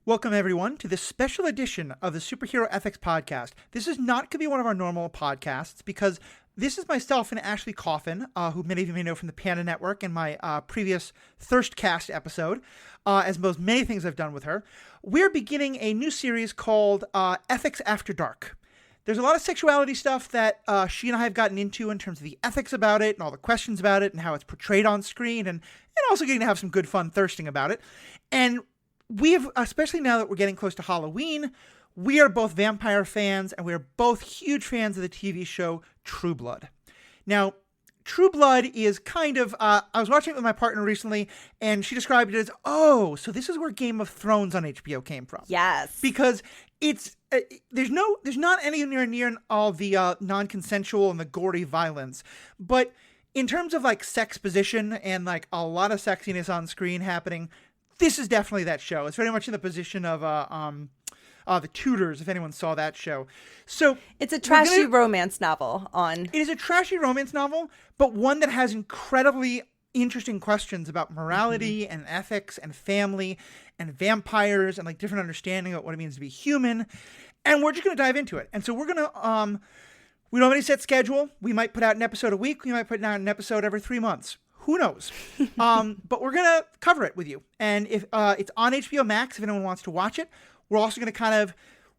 Welcome, everyone, to this special edition of the Superhero Ethics Podcast. This is not going to be one of our normal podcasts because this is myself and Ashley Coffin, who many of you may know from the Panda Network and my previous Thirstcast episode, as many things I've done with her. We're beginning a new series called Ethics After Dark. There's a lot of sexuality stuff that she and I have gotten into in terms of the ethics about it and all the questions about it and how it's portrayed on screen and also getting to have some good fun thirsting about it. And we have, especially now that we're getting close to Halloween, we are both vampire fans and we are both huge fans of the TV show True Blood. Now, True Blood is kind of, I was watching it with my partner recently and she described it as, so this is where Game of Thrones on HBO came from. Yes. Because it's, there's not anywhere near all the non-consensual and the gory violence, but in terms of like sex position and like a lot of sexiness on screen happening, this is definitely that show. It's very much in the position of The Tudors, if anyone saw that show. So it's a trashy romance novel It is a trashy romance novel, but one that has incredibly interesting questions about morality and ethics and family and vampires and like different understanding of what it means to be human. And we're just going to dive into it. And so we're going to, we don't have any set schedule. We might put out an episode a week. We might put out an episode every 3 months. Who knows? But we're going to cover it with you. And if it's on HBO Max, if anyone wants to watch it, we're also going to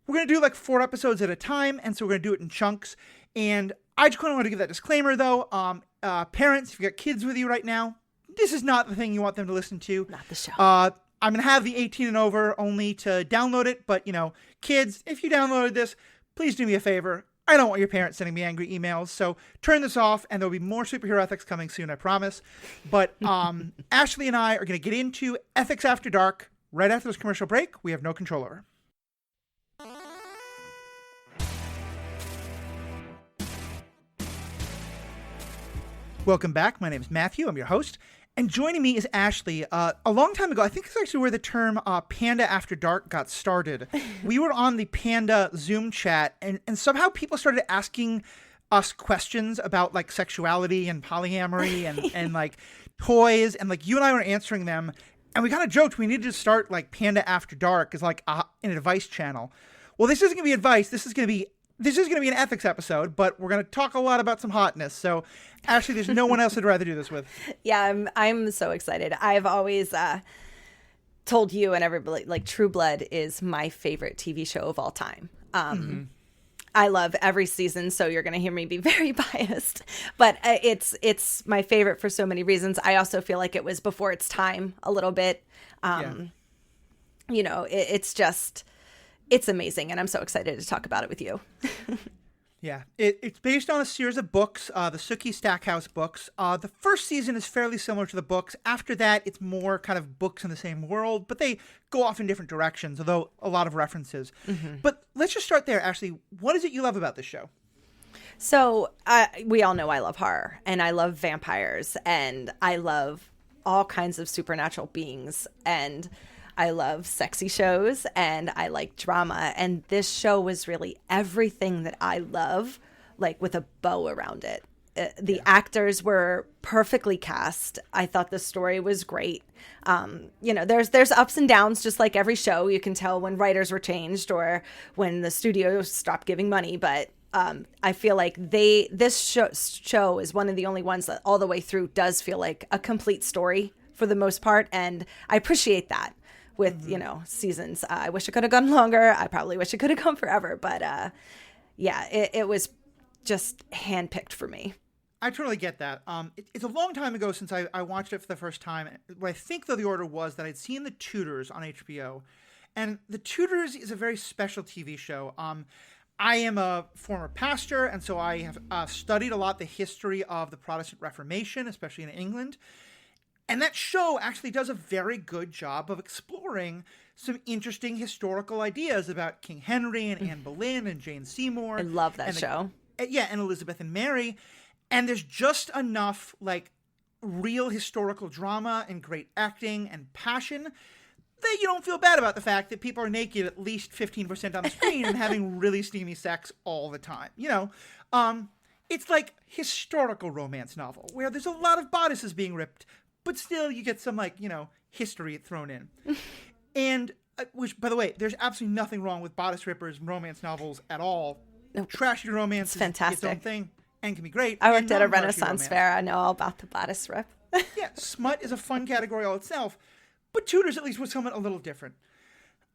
we're going to do like 4 episodes at a time. And so we're going to do it in chunks. And I just kind of want to give that disclaimer though. Parents, if you've got kids with you right now, this is not the thing you want them to listen to. Not the show. I'm going to have the 18 and over only to download it. But, kids, if you downloaded this, please do me a favor. I don't want your parents sending me angry emails, so turn this off, and there'll be more superhero ethics coming soon, I promise. But Ashley and I are going to get into Ethics After Dark right after this commercial break we have no control over. Welcome back. My name is Matthew. I'm your host. And joining me is Ashley. A long time ago, I think it's actually where the term Panda After Dark got started. We were on the Panda Zoom chat, and somehow people started asking us questions about like sexuality and polyamory and like toys, and like you and I were answering them. And we kind of joked we needed to start like Panda After Dark as like an advice channel. Well, this isn't going to be advice. This is going to be an ethics episode, but we're going to talk a lot about some hotness. So, Ashley, there's no one else I'd rather do this with. Yeah, I'm so excited. I've always told you and everybody, like, True Blood is my favorite TV show of all time. I love every season, so you're going to hear me be very biased. But it's my favorite for so many reasons. I also feel like it was before its time a little bit. It's amazing, and I'm so excited to talk about it with you. Yeah, it's based on a series of books, the Sookie Stackhouse books. The first season is fairly similar to the books. After that, it's more kind of books in the same world, but they go off in different directions, although a lot of references. But let's just start there, Ashley. What is it you love about this show? So we all know I love horror, and I love vampires, and I love all kinds of supernatural beings, and I love sexy shows, and I like drama. And this show was really everything that I love, like with a bow around it. The actors were perfectly cast. I thought the story was great. There's ups and downs, just like every show. You can tell when writers were changed or when the studio stopped giving money. But I feel like this show is one of the only ones that all the way through does feel like a complete story for the most part. And I appreciate that. With, seasons. I wish it could have gone longer. I probably wish it could have gone forever. But it was just handpicked for me. I totally get that. It's a long time ago since I watched it for the first time. What I think, though, the order was that I'd seen The Tudors on HBO. And The Tudors is a very special TV show. I am a former pastor, and so I have studied a lot the history of the Protestant Reformation, especially in England. And that show actually does a very good job of exploring some interesting historical ideas about King Henry and Anne Boleyn and Jane Seymour. I love that show. And Elizabeth and Mary. And there's just enough like real historical drama and great acting and passion that you don't feel bad about the fact that people are naked at least 15% on the screen and having really steamy sex all the time. It's like historical romance novel where there's a lot of bodices being ripped, but still you get some history thrown in. And Which, by the way, there's absolutely nothing wrong with bodice rippers romance novels at all. Nope. Trashy romance It's is fantastic. its own thing and can be great. I and worked at a non-trashy Renaissance romance. fair. I know all about the bodice rip. Yeah, smut is a fun category all itself, but Tudors at least was somewhat a little different.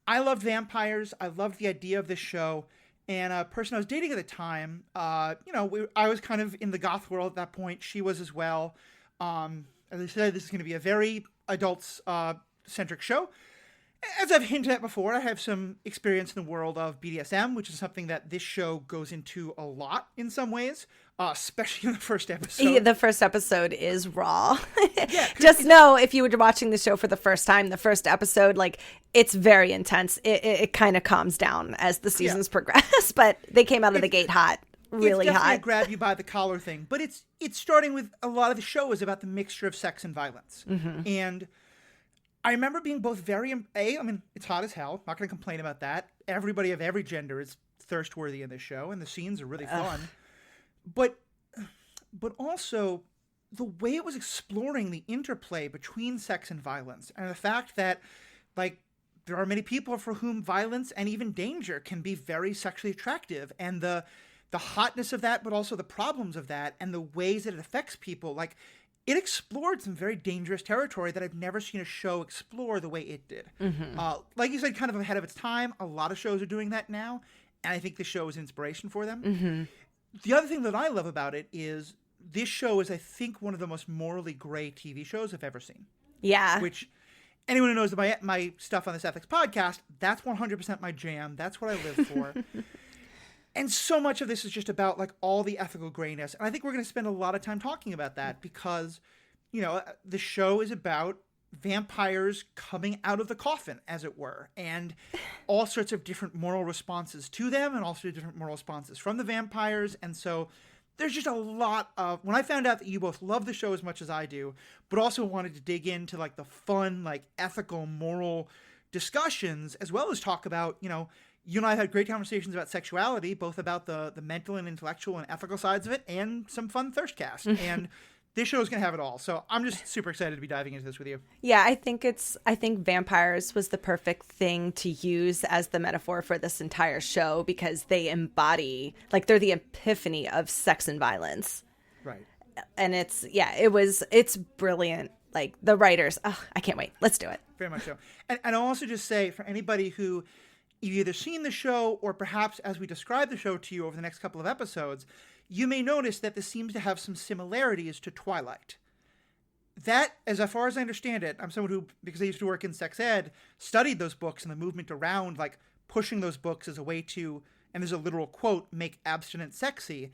I loved vampires. I loved the idea of this show. And a person I was dating at the time, I was kind of in the goth world at that point. She was as well. As I said, this is going to be a very adults-centric show. As I've hinted at before, I have some experience in the world of BDSM, which is something that this show goes into a lot in some ways, especially in the first episode. Yeah, the first episode is raw. Yeah, Just know, if you were watching the show for the first time, the first episode, like, it's very intense. It kind of calms down as the seasons progress, but they came out of the gate hot, really it's definitely hot. a grab you by the collar thing, but it's starting with a lot of the show is about the mixture of sex and violence. Mm-hmm. And I remember being both very, I mean, it's hot as hell. Not going to complain about that. Everybody of every gender is thirst-worthy in this show, and the scenes are really fun. But also, the way it was exploring the interplay between sex and violence, and the fact that, like, there are many people for whom violence and even danger can be very sexually attractive, and the hotness of that, but also the problems of that, and the ways that it affects people, like, it explored some very dangerous territory that I've never seen a show explore the way it did. Mm-hmm. Like you said, kind of ahead of its time. A lot of shows are doing that now, and I think this show is inspiration for them. Mm-hmm. The other thing that I love about it is this show is, I think, one of the most morally gray TV shows I've ever seen. Yeah. Which, anyone who knows my stuff on this ethics podcast, that's 100% my jam. That's what I live for. And so much of this is just about, like, all the ethical grayness. And I think we're going to spend a lot of time talking about that because, the show is about vampires coming out of the coffin, as it were, and all sorts of different moral responses to them and also different moral responses from the vampires. And so there's just a lot of, when I found out that you both love the show as much as I do, but also wanted to dig into, like, the fun, like, ethical, moral discussions, as well as talk about, you and I had great conversations about sexuality, both about the mental and intellectual and ethical sides of it, and some fun thirstcast. And this show is going to have it all. So I'm just super excited to be diving into this with you. Yeah, I think vampires was the perfect thing to use as the metaphor for this entire show because they embody, like, they're the epiphany of sex and violence. Right. And it's brilliant. Like, the writers, I can't wait. Let's do it. Very much so. And I'll also just say, for anybody who you've either seen the show or perhaps as we describe the show to you over the next couple of episodes, you may notice that this seems to have some similarities to Twilight. That, as far as I understand it, I'm someone who, because I used to work in sex ed, studied those books and the movement around, like, pushing those books as a way to, and there's a literal quote, make abstinence sexy.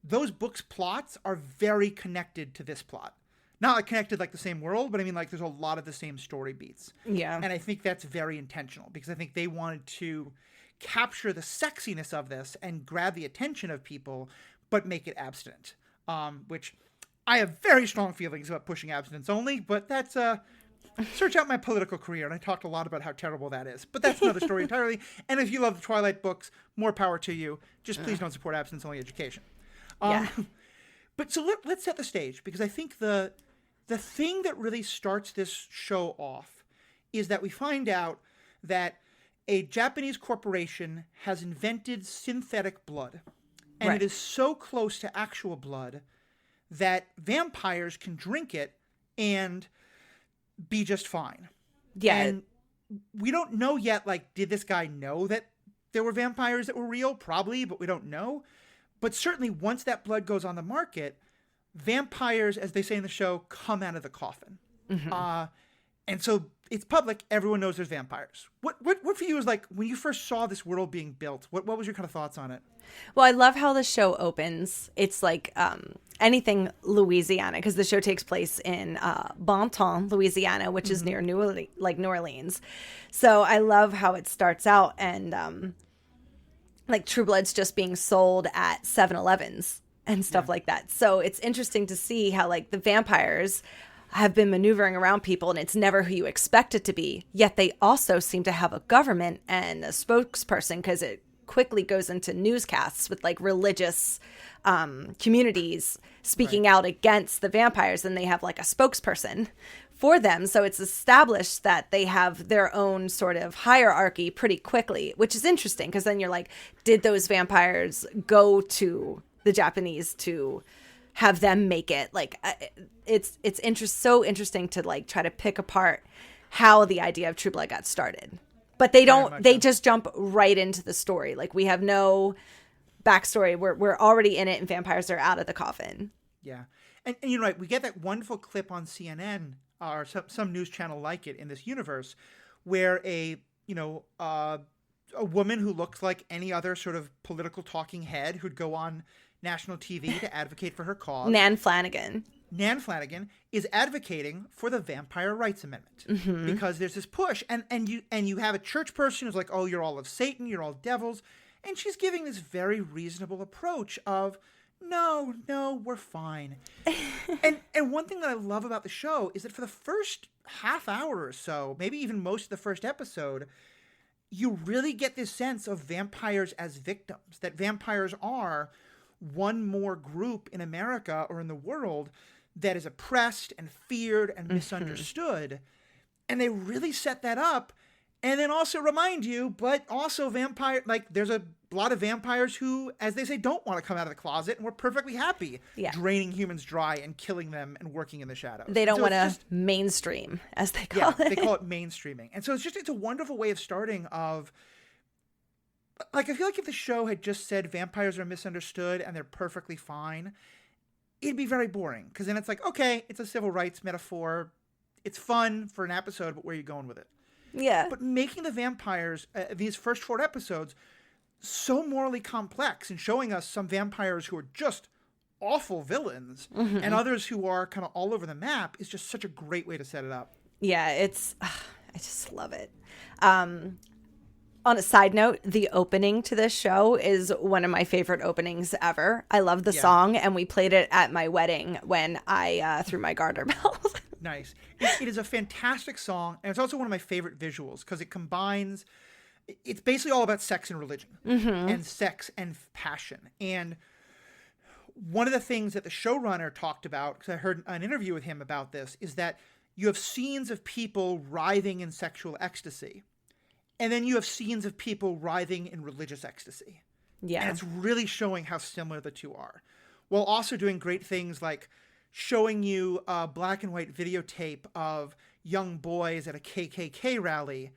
Those books' plots are very connected to this plot. Not like connected like the same world, but I mean, like, there's a lot of the same story beats. Yeah. And I think that's very intentional because I think they wanted to capture the sexiness of this and grab the attention of people, but make it abstinent. Which I have very strong feelings about pushing abstinence only, but that's search out my political career, and I talked a lot about how terrible that is. But that's another story entirely. And if you love the Twilight books, more power to you. Just please don't support abstinence only education. Yeah. But so let's set the stage, because I think the thing that really starts this show off is that we find out that a Japanese corporation has invented synthetic blood. And Right. It is so close to actual blood that vampires can drink it and be just fine. Yeah. And we don't know yet, like, did this guy know that there were vampires that were real? Probably, but we don't know. But certainly once that blood goes on the market, vampires, as they say in the show, come out of the coffin. Mm-hmm. And so it's public. Everyone knows there's vampires. What for you is, like, when you first saw this world being built, what was your kind of thoughts on it? Well, I love how the show opens. It's like anything Louisiana, because the show takes place in Bonton, Louisiana, which is near New Orleans. So I love how it starts out and like True Blood's just being sold at 7-Elevens and stuff like that. So it's interesting to see how, like, the vampires have been maneuvering around people and it's never who you expect it to be. Yet they also seem to have a government and a spokesperson, because it quickly goes into newscasts with, like, religious communities speaking out against the vampires, and they have, like, a spokesperson for them. So it's established that they have their own sort of hierarchy pretty quickly, which is interesting because then you're like, did those vampires go to the Japanese to have them make it? Like, it's so interesting to like try to pick apart how the idea of True Blood got started. But they don't, they just jump right into the story. Like, we have no backstory. We're already in it and vampires are out of the coffin. Yeah. And you're right. We get that wonderful clip on CNN or some news channel like it in this universe where a woman who looks like any other sort of political talking head who'd go on national TV to advocate for her cause. Nan Flanagan is advocating for the Vampire Rights Amendment because there's this push and you have a church person who's like, oh, you're all of Satan, you're all devils. And she's giving this very reasonable approach of, no, we're fine. and one thing that I love about the show is that for the first half hour or so, maybe even most of the first episode, you really get this sense of vampires as victims, that vampires are one more group in America or in the world that is oppressed and feared and misunderstood. And they really set that up. And then also remind you, but also there's a lot of vampires who, as they say, don't want to come out of the closet and we're perfectly happy draining humans dry and killing them and working in the shadows. They don't want to mainstream, as they call it. Yeah, they call it mainstreaming. And so it's a wonderful way of starting of, like, I feel like if the show had just said vampires are misunderstood and they're perfectly fine, it'd be very boring. Because then it's like, okay, it's a civil rights metaphor. It's fun for an episode, but where are you going with it? Yeah. But making the vampires, these first 4 episodes, so morally complex and showing us some vampires who are just awful villains and others who are kind of all over the map is just such a great way to set it up. Yeah, I just love it. On a side note, the opening to this show is one of my favorite openings ever. I love the song, and we played it at my wedding when I threw my garter bells. Nice. It is a fantastic song, and it's also one of my favorite visuals because it combines, it's basically all about sex and religion and sex and passion. And one of the things that the showrunner talked about, because I heard an interview with him about this, is that you have scenes of people writhing in sexual ecstasy, and then you have scenes of people writhing in religious ecstasy. Yeah. And it's really showing how similar the two are, while also doing great things like showing you a black and white videotape of young boys at a KKK rally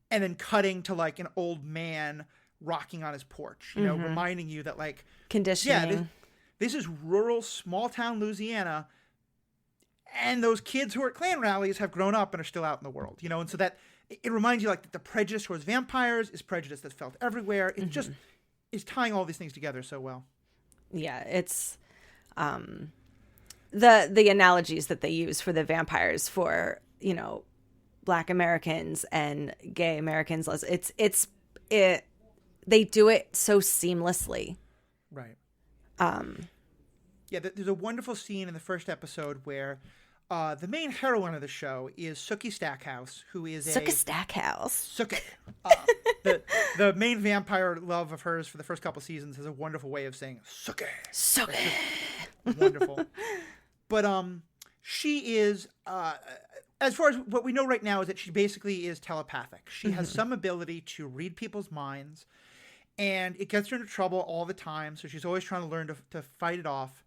and then cutting to like an old man rocking on his porch, reminding you that like conditioning. Yeah, this is rural, small town Louisiana. And those kids who are at Klan rallies have grown up and are still out in the world, and so that it reminds you like that the prejudice towards vampires is prejudice that's felt everywhere. It just is tying all these things together so well. Yeah, it's, the analogies that they use for the vampires for, Black Americans and gay Americans, they do it so seamlessly. Right. There's a wonderful scene in the first episode where the main heroine of the show is Sookie Stackhouse, who is Sookie Stackhouse. Sookie. The main vampire love of hers for the first couple seasons has a wonderful way of saying Sookie. Sookie. Wonderful. But she is, as far as what we know right now, is that she basically is telepathic. She has some ability to read people's minds, and it gets her into trouble all the time. So she's always trying to learn to fight it off.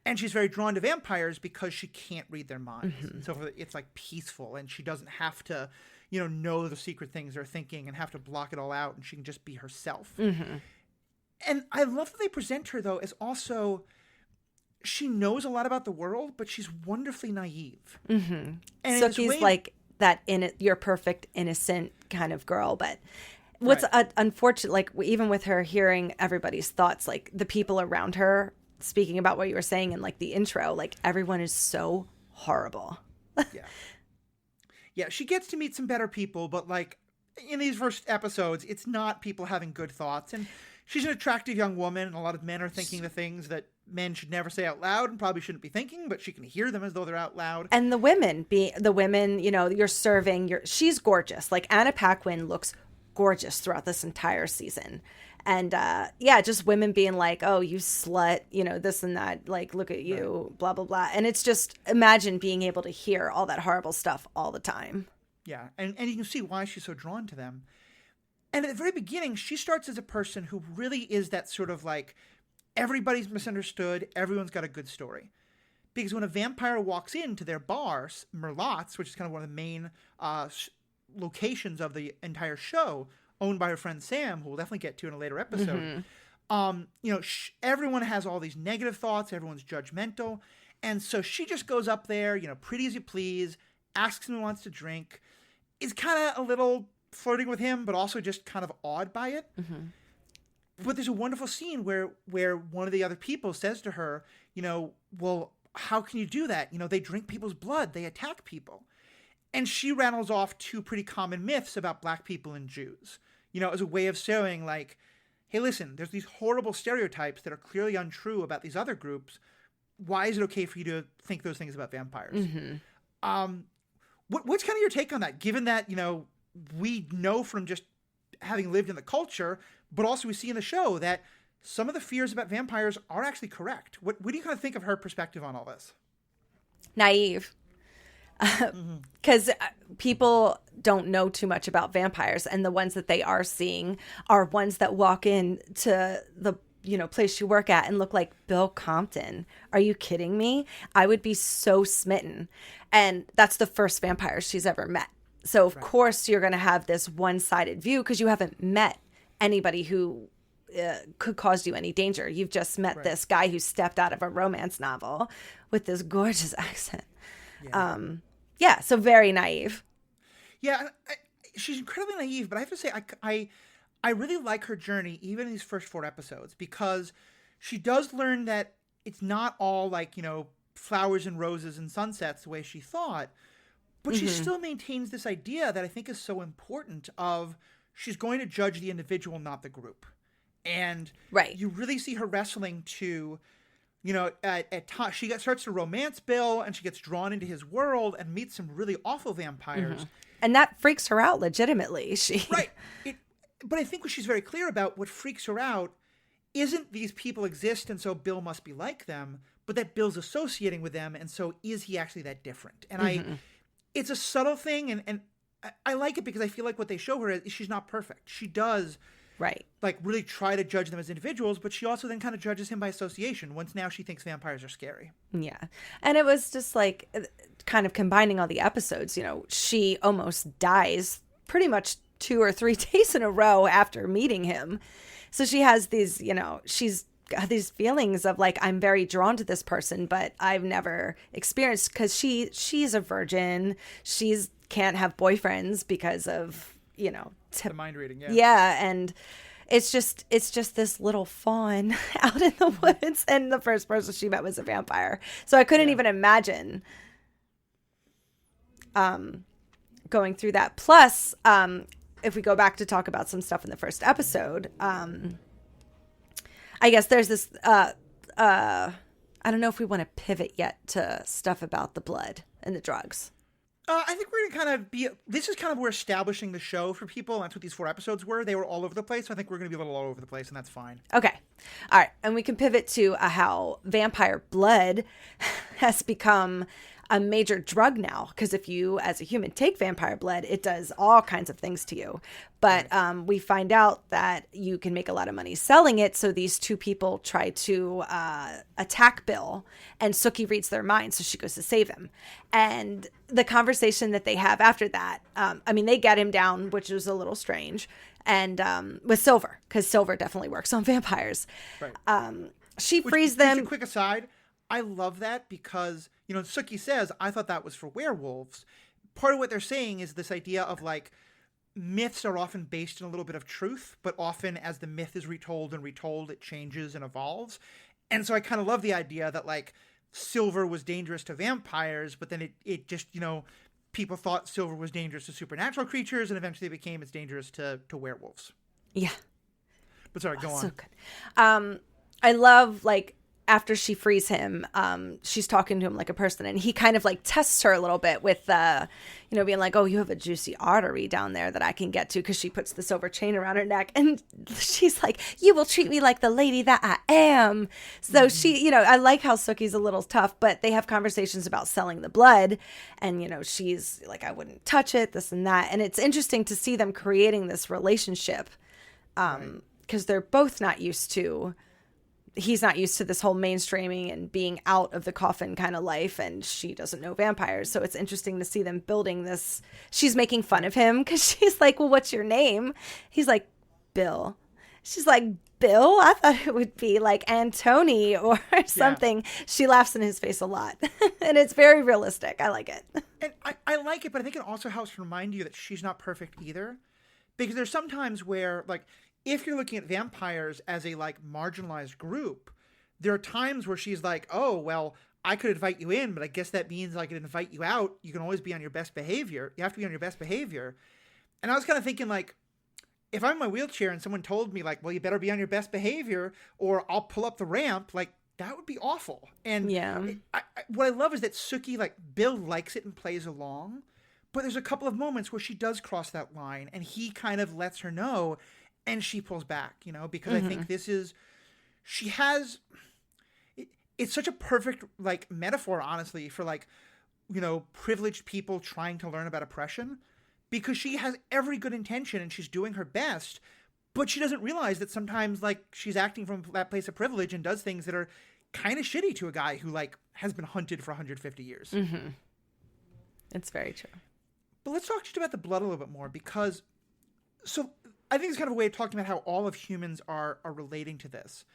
And she's very drawn to vampires because she can't read their minds. So it's like peaceful, and she doesn't have to, know the secret things they're thinking and have to block it all out, and she can just be herself. And I love that they present her, though, as also, she knows a lot about the world, but she's wonderfully naive. And Sookie's like that you're perfect, innocent kind of girl. But what's unfortunate, like even with her hearing everybody's thoughts, like the people around her speaking about what you were saying in like the intro, like everyone is so horrible. Yeah, she gets to meet some better people, but like in these first episodes, it's not people having good thoughts. And she's an attractive young woman, and a lot of men are thinking the things that men should never say out loud and probably shouldn't be thinking, but she can hear them as though they're out loud. And the women, you're serving, she's gorgeous. Like Anna Paquin looks gorgeous throughout this entire season. And yeah, just women being like, oh, you slut, you know, this and that, like, look at you, blah, blah, blah. And it's just, imagine being able to hear all that horrible stuff all the time. Yeah, and you can see why she's so drawn to them. And at the very beginning, she starts as a person who really is that sort of like, everybody's misunderstood, everyone's got a good story. Because when a vampire walks into their bar, Merlotte's, which is kind of one of the main locations of the entire show, owned by her friend Sam, who we'll definitely get to in a later episode, you know, everyone has all these negative thoughts, everyone's judgmental, and so she just goes up there, you know, pretty as you please, asks him who wants to drink, is kind of a little flirting with him, but also just kind of awed by it. But there's a wonderful scene where one of the other people says to her, you know, well, how can you do that? You know, they drink people's blood, they attack people. And she rattles off two pretty common myths about black people and Jews, you know, as a way of showing like, hey, listen, there's these horrible stereotypes that are clearly untrue about these other groups. Why is it okay for you to think those things about vampires? What's kind of your take on that, given that, you know, we know from just having lived in the culture, but also we see in the show that some of the fears about vampires are actually correct. What do you kind of think of her perspective on all this? Naive. Because people don't know too much about vampires, and the ones that they are seeing are ones that walk in to the, you know, place you work at and look like Bill Compton. Are you kidding me? I would be so smitten. And that's the first vampire she's ever met. So of course you're going to have this one-sided view because you haven't met anybody who could cause you any danger. You've just met this guy who stepped out of a romance novel with this gorgeous accent. Yeah, so very naive. Yeah, she's incredibly naive, but I have to say I really like her journey, even in these first 4 episodes, because she does learn that it's not all like, you know, flowers and roses and sunsets the way she thought, but she still maintains this idea that I think is so important of she's going to judge the individual, not the group. And you really see her wrestling to, you know, at times she starts to romance Bill and she gets drawn into his world and meets some really awful vampires. And that freaks her out legitimately. But I think what she's very clear about, what freaks her out isn't these people exist and so Bill must be like them, but that Bill's associating with them, and so is he actually that different? And it's a subtle thing, and I like it because I feel like what they show her is she's not perfect. She does like really try to judge them as individuals, but she also then kind of judges him by association once now she thinks vampires are scary. Yeah. And it was just like kind of combining all the episodes, you know, she almost dies pretty much 2 or 3 days in a row after meeting him. So she has these, you know, she's got these feelings of like, I'm very drawn to this person, but I've never experienced, because she's a virgin. She's can't have boyfriends because of, you know, the mind reading. And it's just this little fawn out in the woods, and the first person she met was a vampire. So I couldn't even imagine going through that. Plus, if we go back to talk about some stuff in the first episode, I guess there's this, I don't know if we want to pivot yet to stuff about the blood and the drugs. I think we're going to kind of this is kind of where establishing the show for people. That's what these 4 episodes were. They were all over the place. So I think we're going to be a little all over the place, and that's fine. Okay. All right. And we can pivot to how vampire blood has become a major drug now, because if you as a human take vampire blood, it does all kinds of things to you. But we find out that you can make a lot of money selling it. So these 2 people try to attack Bill, and Sookie reads their minds, so she goes to save him. And the conversation that they have after that, I mean, they get him down, which was a little strange, and with Silver, because Silver definitely works on vampires. She frees them. Just a quick aside, I love that because, you know, Sookie says, I thought that was for werewolves. Part of what they're saying is this idea of like, myths are often based in a little bit of truth, but often as the myth is retold, it changes and evolves. And so I kind of love the idea that like Silver was dangerous to vampires, but then it just, you know, people thought Silver was dangerous to supernatural creatures, and eventually it became it's dangerous to werewolves. Yeah. But sorry, go on. So good. I love like after she frees him, she's talking to him like a person, and he kind of like tests her a little bit with, being like, "Oh, you have a juicy artery down there that I can get to," because she puts the silver chain around her neck, and she's like, "You will treat me like the lady that I am." So she, I like how Sookie's a little tough, but they have conversations about selling the blood, and she's like, "I wouldn't touch it," this and that, and it's interesting to see them creating this relationship, because they're both not used to. He's not used to this whole mainstreaming and being out of the coffin kind of life, and she doesn't know vampires. So it's interesting to see them building this. She's making fun of him because she's like, "Well, what's your name?" He's like, "Bill." She's like, "Bill? I thought it would be like Antony or something." Yeah. She laughs in his face a lot, and it's very realistic. I like it. And I like it, but I think it also helps to remind you that she's not perfect either, because there's sometimes where, like, if you're looking at vampires as a like marginalized group, there are times where she's like, "Oh, well, I could invite you in, but I guess that means I could invite you out. You can always be on your best behavior. You have to be on your best behavior." And I was kind of thinking, like, if I'm in my wheelchair and someone told me like, "Well, you better be on your best behavior or I'll pull up the ramp," like that would be awful. And what I love is that Sookie, like, Bill likes it and plays along, but there's a couple of moments where she does cross that line and he kind of lets her know. And she pulls back, because I think it's such a perfect, like, metaphor, honestly, for, like, privileged people trying to learn about oppression, because she has every good intention and she's doing her best, but she doesn't realize that sometimes, like, she's acting from that place of privilege and does things that are kind of shitty to a guy who, like, has been hunted for 150 years. Mm-hmm. It's very true. But let's talk just about the blood a little bit more, because I think it's kind of a way of talking about how all of humans are relating to this.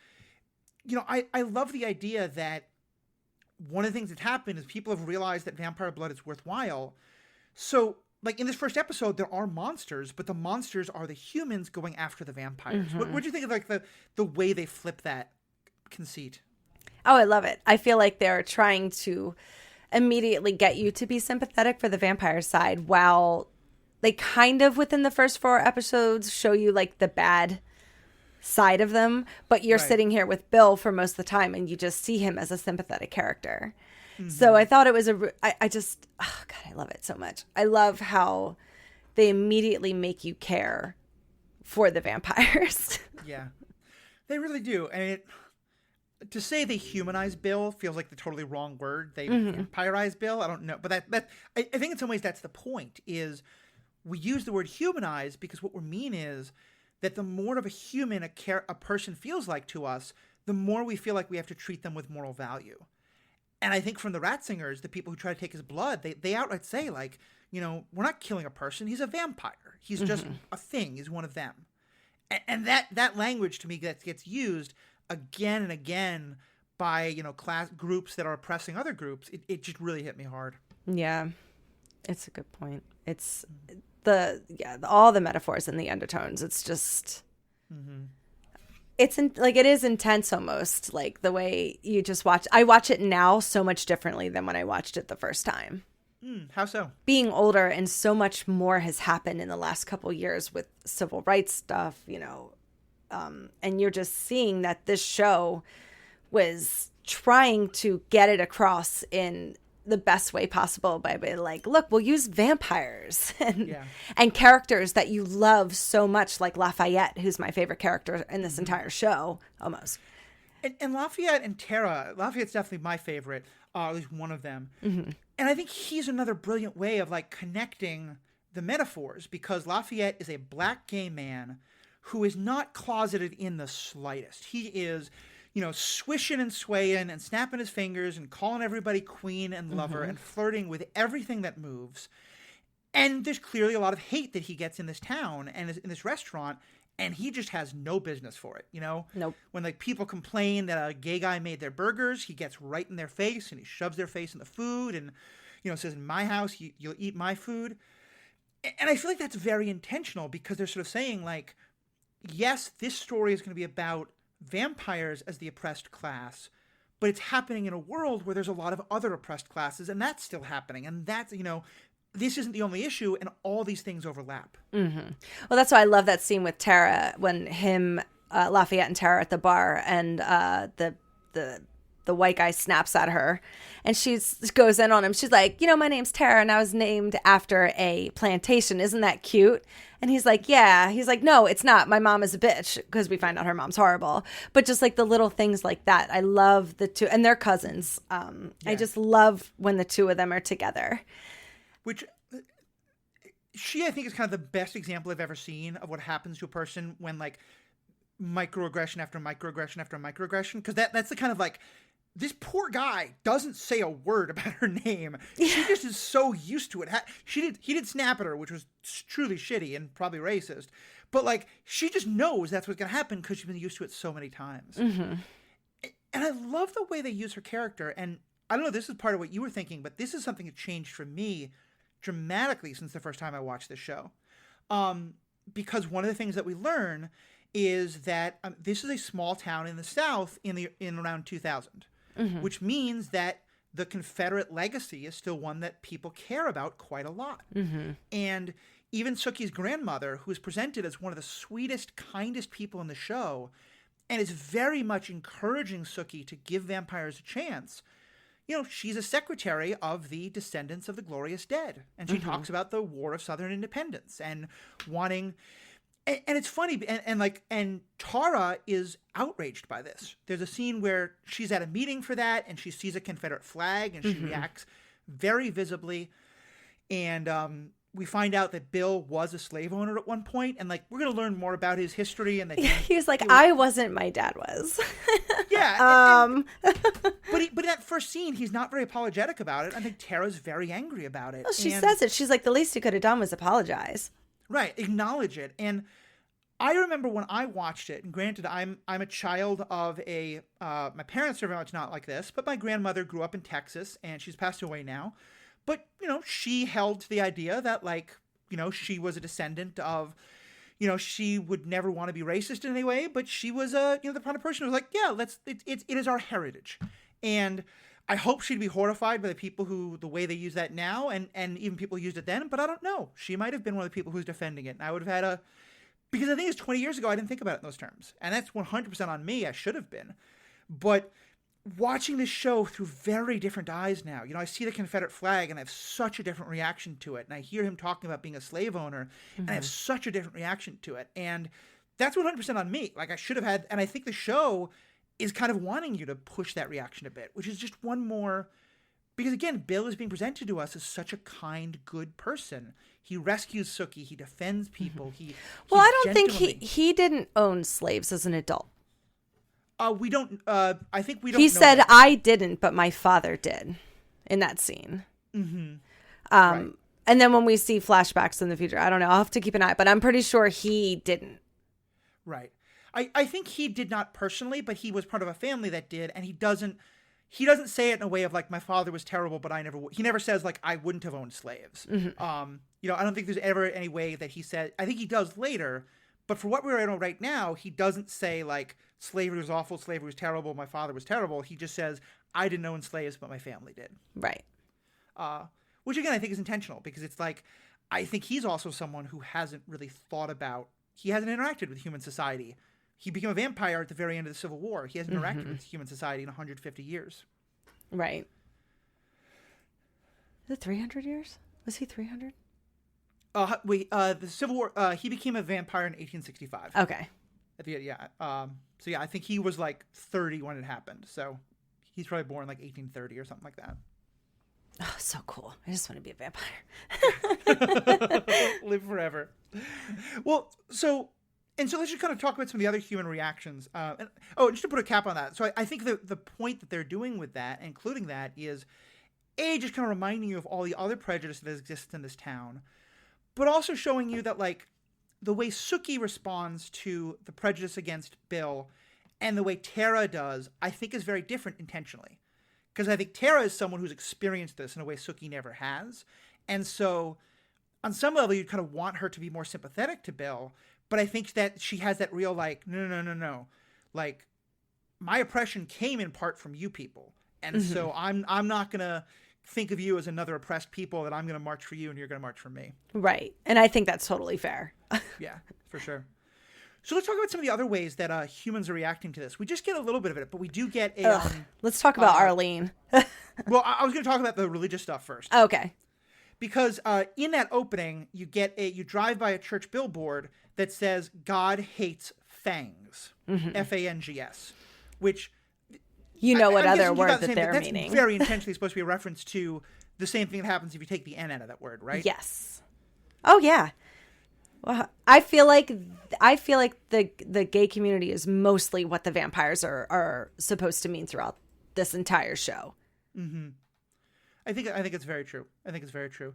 I love the idea that one of the things that's happened is people have realized that vampire blood is worthwhile. So, like, in this first episode, there are monsters, but the monsters are the humans going after the vampires. Mm-hmm. What do you think of, like, the way they flip that conceit? Oh, I love it. I feel like they're trying to immediately get you to be sympathetic for the vampire side, while they kind of, within the first 4 episodes, show you like the bad side of them, but you're sitting here with Bill for most of the time and you just see him as a sympathetic character. Mm-hmm. So I thought it was I just, oh God, I love it so much. I love how they immediately make you care for the vampires. Yeah, they really do. And to say they humanize Bill feels like the totally wrong word. They vampirize Bill. I don't know. But I think in some ways that's the point, is we use the word humanize because what we mean is that the more of a human a person feels like to us, the more we feel like we have to treat them with moral value. And I think from the Ratzingers, the people who try to take his blood, they outright say, like, we're not killing a person. He's a vampire. He's just a thing. He's one of them. And that language to me gets used again and again by, class groups that are oppressing other groups. It just really hit me hard. Yeah, it's a good point. It's all the metaphors and the undertones. It's just, it is intense almost, like the way you just watch. I watch it now so much differently than when I watched it the first time. How so? Being older, and so much more has happened in the last couple years with civil rights stuff, and you're just seeing that this show was trying to get it across in the best way possible by being like, look, we'll use vampires and characters that you love so much, like Lafayette, who's my favorite character in this entire show, almost. And Lafayette and Tara, Lafayette's definitely my favorite, at least one of them. Mm-hmm. And I think he's another brilliant way of, like, connecting the metaphors, because Lafayette is a black gay man who is not closeted in the slightest. He is, swishing and swaying and snapping his fingers and calling everybody queen and lover and flirting with everything that moves. And there's clearly a lot of hate that he gets in this town and in this restaurant, and he just has no business for it, Nope. When, like, people complain that a gay guy made their burgers, he gets right in their face and he shoves their face in the food and, says, in my house, you'll eat my food. And I feel like that's very intentional, because they're sort of saying, like, yes, this story is going to be about vampires as the oppressed class, but it's happening in a world where there's a lot of other oppressed classes, and that's still happening. And that's, this isn't the only issue, and all these things overlap. Mm-hmm. Well, that's why I love that scene with Tara, when Lafayette and Tara are at the bar, and the the white guy snaps at her, and she goes in on him. She's like, my name's Tara, and I was named after a plantation. Isn't that cute? And he's like, yeah. He's like, no, it's not. My mom is a bitch, because we find out her mom's horrible. But just like the little things like that. I love the two, and they're cousins. I just love when the two of them are together. Which she, I think, is kind of the best example I've ever seen of what happens to a person when like microaggression after microaggression after microaggression. Because that's the kind of like, this poor guy doesn't say a word about her name. She just is so used to it. He did snap at her, which was truly shitty and probably racist. But like, she just knows that's what's going to happen because she's been used to it so many times. Mm-hmm. And I love the way they use her character. And I don't know, this is part of what you were thinking, but this is something that changed for me dramatically since the first time I watched this show. Because one of the things that we learn is that this is a small town in the South in around 2000, mm-hmm. which means that the Confederate legacy is still one that people care about quite a lot. Mm-hmm. And even Sookie's grandmother, who is presented as one of the sweetest, kindest people in the show, and is very much encouraging Sookie to give vampires a chance. She's a secretary of the descendants of the glorious dead. And she mm-hmm. talks about the War of Southern Independence and wanting... And it's funny, and Tara is outraged by this. There's a scene where she's at a meeting for that, and she sees a Confederate flag, and she mm-hmm. reacts very visibly. And we find out that Bill was a slave owner at one point, and like we're gonna learn more about his history. And that he's like, I wasn't, my dad was. Yeah. But in that first scene, he's not very apologetic about it. I think Tara's very angry about it. Well, she says it. She's like, the least he could have done was apologize. Right, acknowledge it. And I remember when I watched it, and granted, I'm a child of my parents are very much not like this, but my grandmother grew up in Texas, and she's passed away now. But, she held to the idea that, like, she was a descendant of, she would never want to be racist in any way, but she was the kind of person who was like, yeah, it is our heritage. And I hope she'd be horrified by the way they use that now, and even people who used it then, but I don't know. She might have been one of the people who's defending it, and I would have had because I think it's 20 years ago, I didn't think about it in those terms. And that's 100% on me. I should have been. But watching this show through very different eyes now, I see the Confederate flag and I have such a different reaction to it. And I hear him talking about being a slave owner mm-hmm. and I have such a different reaction to it. And that's 100% on me. Like I should have had, and I think the show is kind of wanting you to push that reaction a bit, which is just one more, because again, Bill is being presented to us as such a kind, good person. He rescues Sookie. He defends people. Well, I don't think he didn't own slaves as an adult. We don't. I think we don't. He know said, that. "I didn't, but my father did," in that scene. Mm-hmm. Right. And then when we see flashbacks in the future, I don't know. I'll have to keep an eye, but I'm pretty sure he didn't. Right. I think he did not personally, but he was part of a family that did, and he doesn't say it in a way of like, my father was terrible, but I never would. He never says like, I wouldn't have owned slaves. Mm-hmm. I don't think there's ever any way that he said, I think he does later, but for what we're in right now, he doesn't say like, slavery was awful, slavery was terrible, my father was terrible. He just says, I didn't own slaves, but my family did. Right. Which again, I think is intentional, because it's like, I think he's also someone who hasn't really thought about, he hasn't interacted with human society. He became a vampire at the very end of the Civil War. He hasn't interacted mm-hmm. with human society in 150 years. Right. Is it 300 years? Was he 300? The Civil War, he became a vampire in 1865. Okay. So I think he was like 30 when it happened. So he's probably born like 1830 or something like that. Oh, so cool. I just want to be a vampire. Live forever. Well, so let's just kind of talk about some of the other human reactions. Just to put a cap on that. So I think the point that they're doing with that, including that, is just kind of reminding you of all the other prejudice that exists in this town, but also showing you that like the way Sookie responds to the prejudice against Bill and the way Tara does, I think is very different intentionally. Because I think Tara is someone who's experienced this in a way Sookie never has. And so on some level, you kind of want her to be more sympathetic to Bill. But I think that she has that real like, no. Like, my oppression came in part from you people. And mm-hmm. so I'm not going to think of you as another oppressed people, that I'm going to march for you and you're going to march for me. Right. And I think that's totally fair. Yeah, for sure. So let's talk about some of the other ways that humans are reacting to this. We just get a little bit of it, but we do get a... let's talk about Arlene. Well, I was going to talk about the religious stuff first. Okay. Because in that opening, you drive by a church billboard that says, God hates fangs. F-A-N-G-S. Which... You know what other word that they're that's meaning. That's very intentionally supposed to be a reference to the same thing that happens if you take the N out of that word, right? Yes. Oh, yeah. Well, I feel like the gay community is mostly what the vampires are supposed to mean throughout this entire show. Mm-hmm. I think it's very true. I think it's very true.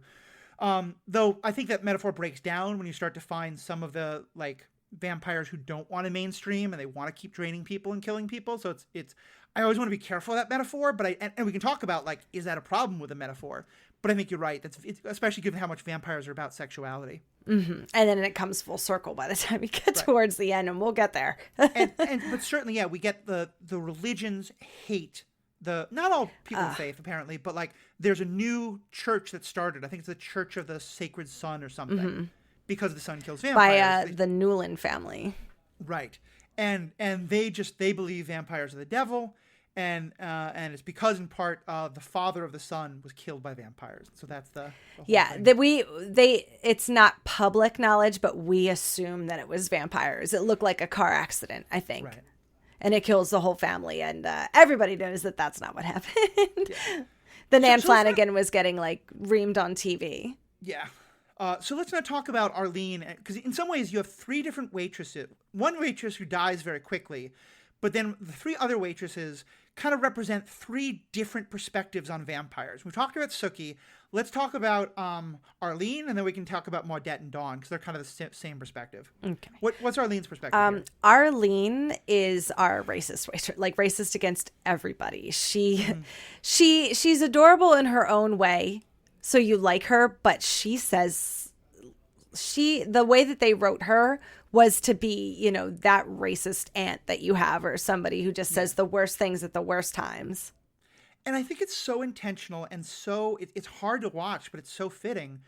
Though I think that metaphor breaks down when you start to find some of the like vampires who don't want to mainstream and they want to keep draining people and killing people. So it's I always want to be careful of that metaphor, but and we can talk about like, is that a problem with a metaphor? But I think you're right. It's especially given how much vampires are about sexuality. Mm-hmm. And then it comes full circle by the time you get towards the end, and we'll get there. but certainly, yeah, we get the religions hate not all people of faith apparently, but like there's a new church that started. I think it's the Church of the Sacred Sun or something, because the sun kills vampires by the Newland family, right? And they believe vampires are the devil. And it's because in part the father of the son was killed by vampires. So that's the whole thing. It's not public knowledge, but we assume that it was vampires. It looked like a car accident, I think. Right. And it kills the whole family, and everybody knows that that's not what happened. Yeah. The Nan Flanagan was getting like reamed on TV. Yeah. So let's not talk about Arlene, because in some ways you have three different waitresses. One waitress who dies very quickly, but then the three other waitresses kind of represent three different perspectives on vampires. We've talked about Sookie. Let's talk about Arlene, and then we can talk about Maudette and Dawn, because they're kind of the same perspective. Okay. What's Arlene's perspective? Arlene is our racist waitress, like racist against everybody. She's adorable in her own way, so you like her, but she says the way that they wrote her was to be, that racist aunt that you have, or somebody who just says the worst things at the worst times. And I think it's so intentional and so it's hard to watch, but it's so fitting.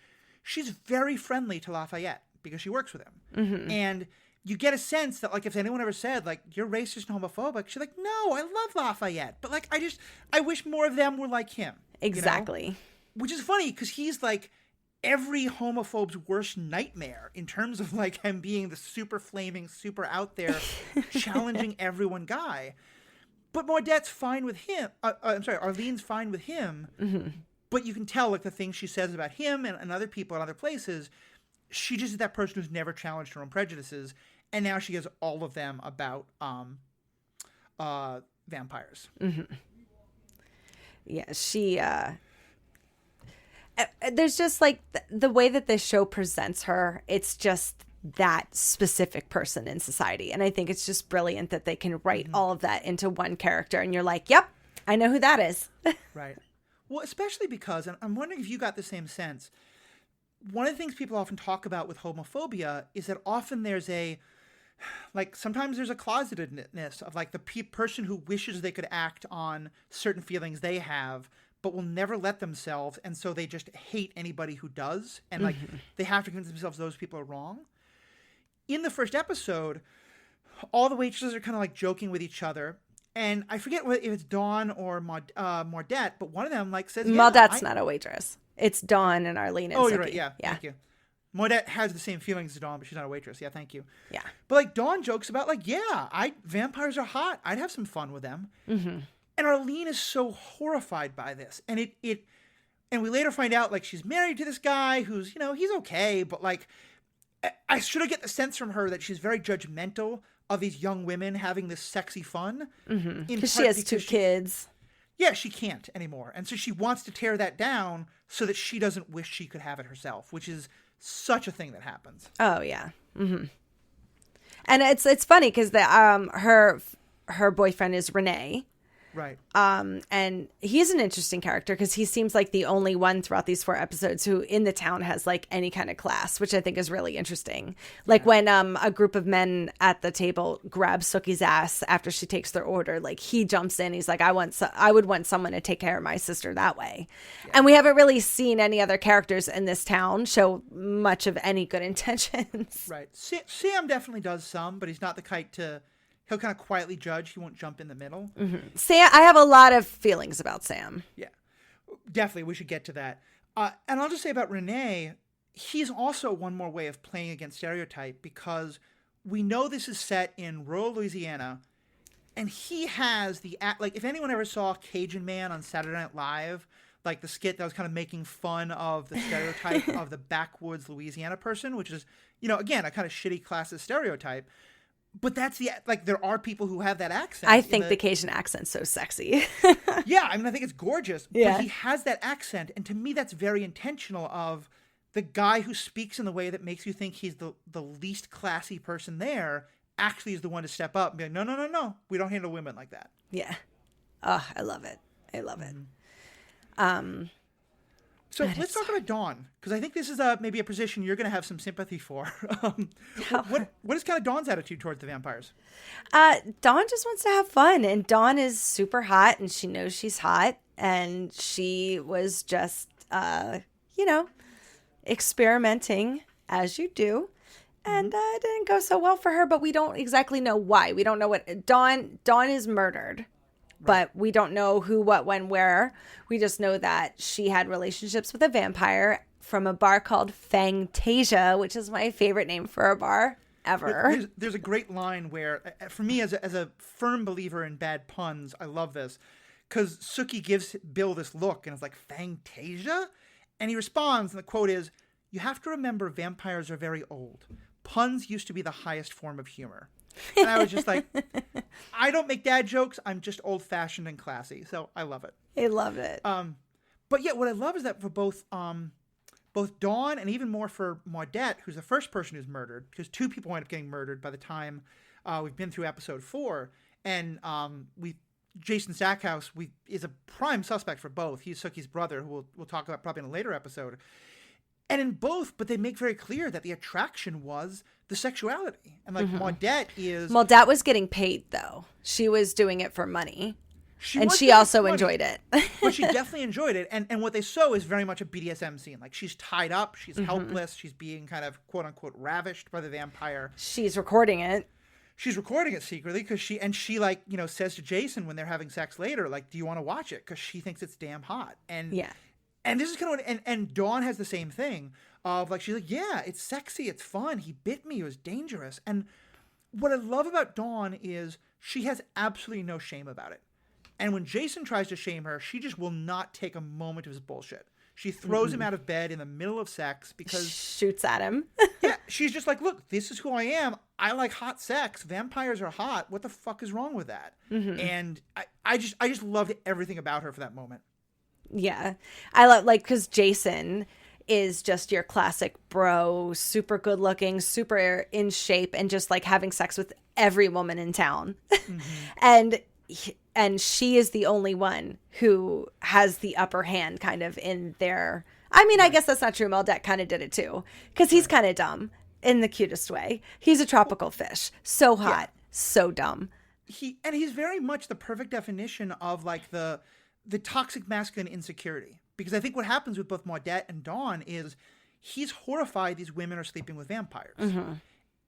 She's very friendly to Lafayette because she works with him. Mm-hmm. And you get a sense that, like, if anyone ever said, like, you're racist and homophobic, she's like, no, I love Lafayette. But, like, I wish more of them were like him. Exactly. Which is funny because he's, like, every homophobe's worst nightmare in terms of like him being the super flaming, super out there, challenging everyone guy. But Maudette's fine with him. Arlene's fine with him. Mm-hmm. But you can tell like the things she says about him and other people in other places, she just is that person who's never challenged her own prejudices. And now she has all of them about vampires. Mm-hmm. Yeah, she... there's just like the way that this show presents her, it's just that specific person in society. And I think it's just brilliant that they can write all of that into one character. And you're like, yep, I know who that is. Right. Well, especially because, and I'm wondering if you got the same sense. One of the things people often talk about with homophobia is that often there's sometimes there's a closetedness of like the person who wishes they could act on certain feelings they have, but will never let themselves, and so they just hate anybody who does, and like they have to convince themselves those people are wrong. In the first episode, all the waitresses are kind of like joking with each other, and I forget if it's Dawn or Maudette, but one of them like says, Maudette's not a waitress. It's Dawn and Arlene and Oh, Sookie. You're right. Yeah, thank you. Maudette has the same feelings as Dawn, but she's not a waitress. Yeah, thank you. Yeah. But like Dawn jokes about like, vampires are hot. I'd have some fun with them. Mm-hmm. And Arlene is so horrified by this. And and we later find out, like, she's married to this guy who's, he's okay. But, like, I sort of get the sense from her that she's very judgmental of these young women having this sexy fun. Mm-hmm. Because she has two kids. Yeah, she can't anymore. And so she wants to tear that down so that she doesn't wish she could have it herself, which is such a thing that happens. Oh, yeah. Mm-hmm. And it's funny because her boyfriend is Renee. Right. And he's an interesting character because he seems like the only one throughout these 4 episodes who in the town has like any kind of class, which I think is really interesting. Like when a group of men at the table grab Sookie's ass after she takes their order, like he jumps in. He's like, I would want someone to take care of my sister that way. Yeah. And we haven't really seen any other characters in this town show much of any good intentions. Right. Sam definitely does some, but he's not the type to... He'll kind of quietly judge. He won't jump in the middle. Mm-hmm. Sam, I have a lot of feelings about Sam. Yeah, definitely. We should get to that. And I'll just say about Renee, he's also one more way of playing against stereotype because we know this is set in rural Louisiana, and he has the like. If anyone ever saw Cajun Man on Saturday Night Live, like the skit that was kind of making fun of the stereotype of the backwoods Louisiana person, which is, again, a kind of shitty classist stereotype. But that's like, there are people who have that accent. I think the Cajun accent's so sexy. Yeah, I mean, I think it's gorgeous. Yeah. But he has that accent. And to me, that's very intentional of the guy who speaks in the way that makes you think he's the least classy person there actually is the one to step up and be like, no. We don't handle women like that. Yeah. Oh, I love it. I love it. So let's talk about Dawn, because I think this is maybe a position you're going to have some sympathy for. What is kind of Dawn's attitude towards the vampires? Dawn just wants to have fun, and Dawn is super hot, and she knows she's hot, and she was just, experimenting, as you do, and it didn't go so well for her, but we don't exactly know why. We don't know what... Dawn is murdered. But we don't know who, what, when, where. We just know that she had relationships with a vampire from a bar called Fangtasia, which is my favorite name for a bar ever. There's a great line where, for me, as a firm believer in bad puns, I love this. Because Sookie gives Bill this look, and it's like, Fangtasia? And he responds, and the quote is, "You have to remember vampires are very old. Puns used to be the highest form of humor." And I was just like, I don't make dad jokes. I'm just old-fashioned and classy. So I love it. I love it. But yeah, what I love is that for both Dawn and even more for Maudette, who's the first person who's murdered, because 2 people wind up getting murdered by the time we've been through episode 4. And Jason Stackhouse is a prime suspect for both. He's Sookie's brother, who we'll talk about probably in a later episode. And in both, but they make very clear that the attraction was the sexuality. And like Maudette was getting paid, though. She was doing it for money. She also enjoyed it. But she definitely enjoyed it. And what they show is very much a BDSM scene. Like, she's tied up. She's helpless. She's being kind of, quote unquote, ravished by the vampire. She's recording it. She's recording it secretly because she like, says to Jason when they're having sex later, like, do you want to watch it? Because she thinks it's damn hot. And yeah. And this is kind of and Dawn has the same thing of like, she's like, yeah, it's sexy, it's fun. He bit me, it was dangerous. And what I love about Dawn is she has absolutely no shame about it. And when Jason tries to shame her, she just will not take a moment of his bullshit. She throws him out of bed in the middle of sex because... Shoots at him. Yeah, she's just like, look, this is who I am. I like hot sex. Vampires are hot. What the fuck is wrong with that? And I just loved everything about her for that moment. Yeah. I love, like, because Jason is just your classic bro, super good looking, super in shape, and just like having sex with every woman in town. And she is the only one who has the upper hand kind of in their... I mean, I guess that's not true. Maudette kind of did it too, because he's kind of dumb in the cutest way. He's a tropical fish. So hot, so dumb. He's very much the perfect definition of like the toxic masculine insecurity. Because I think what happens with both Maudette and Dawn is he's horrified these women are sleeping with vampires. And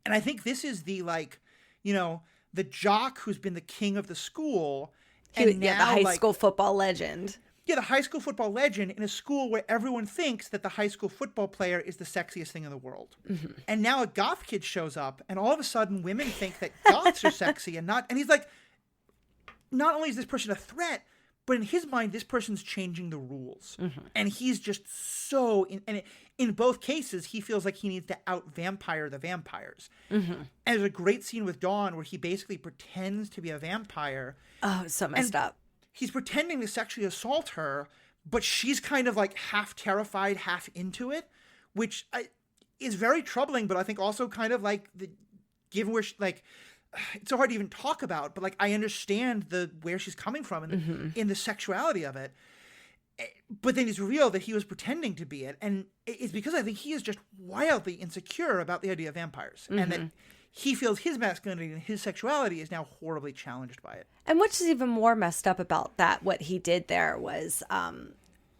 I think this is the, like, the jock who's been the king of the school. And the high school football legend. Yeah, the high school football legend in a school where everyone thinks that the high school football player is the sexiest thing in the world. And now a goth kid shows up, and all of a sudden women think that goths are sexy and he's like, not only is this person a threat, but in his mind, this person's changing the rules. And he's just so... in both cases, he feels like he needs to out-vampire the vampires. And there's a great scene with Dawn where he basically pretends to be a vampire. Oh, it's so messed up. He's pretending to sexually assault her, but she's kind of like half terrified, half into it, which is very troubling, but I think also kind of like... given where she, like... it's so hard to even talk about, but like I understand where she's coming from in the sexuality of it. But then it's revealed that he was pretending to be it, and it's because I think he is just wildly insecure about the idea of vampires, and that he feels his masculinity and his sexuality is now horribly challenged by it. And what's even more messed up about that, what he did there was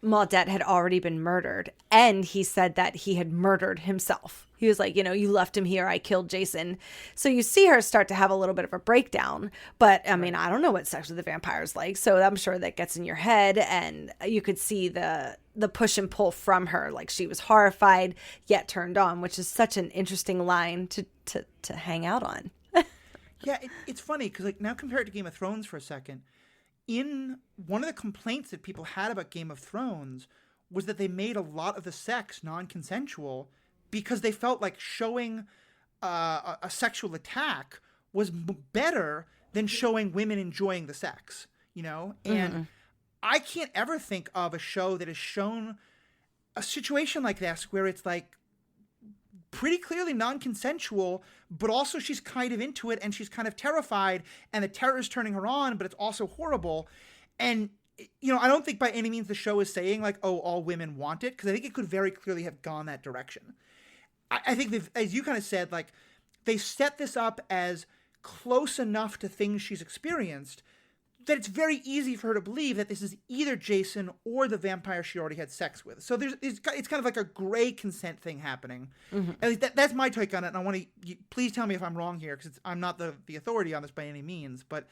Maudette had already been murdered, and he said that he had murdered himself. He was like, you left him here, I killed Jason. So you see her start to have a little bit of a breakdown, but I mean, I don't know what sex with the vampire's like, so I'm sure that gets in your head, and you could see the push and pull from her, like she was horrified yet turned on, which is such an interesting line to hang out on. Yeah, it's funny because like now compare it to Game of Thrones for a second. In one of the complaints that people had about Game of Thrones was that they made a lot of the sex non-consensual because they felt like showing a sexual attack was better than showing women enjoying the sex, And I can't ever think of a show that has shown a situation like this where it's like pretty clearly non-consensual, but also she's kind of into it and she's kind of terrified and the terror is turning her on, but it's also horrible. And, I don't think by any means the show is saying like, oh, all women want it, because I think it could very clearly have gone that direction. I think as you kind of said, like they set this up as close enough to things she's experienced that it's very easy for her to believe that this is either Jason or the vampire she already had sex with. So it's kind of like a gray consent thing happening. At least that's my take on it. And I want to please tell me if I'm wrong here, because I'm not the authority on this by any means. But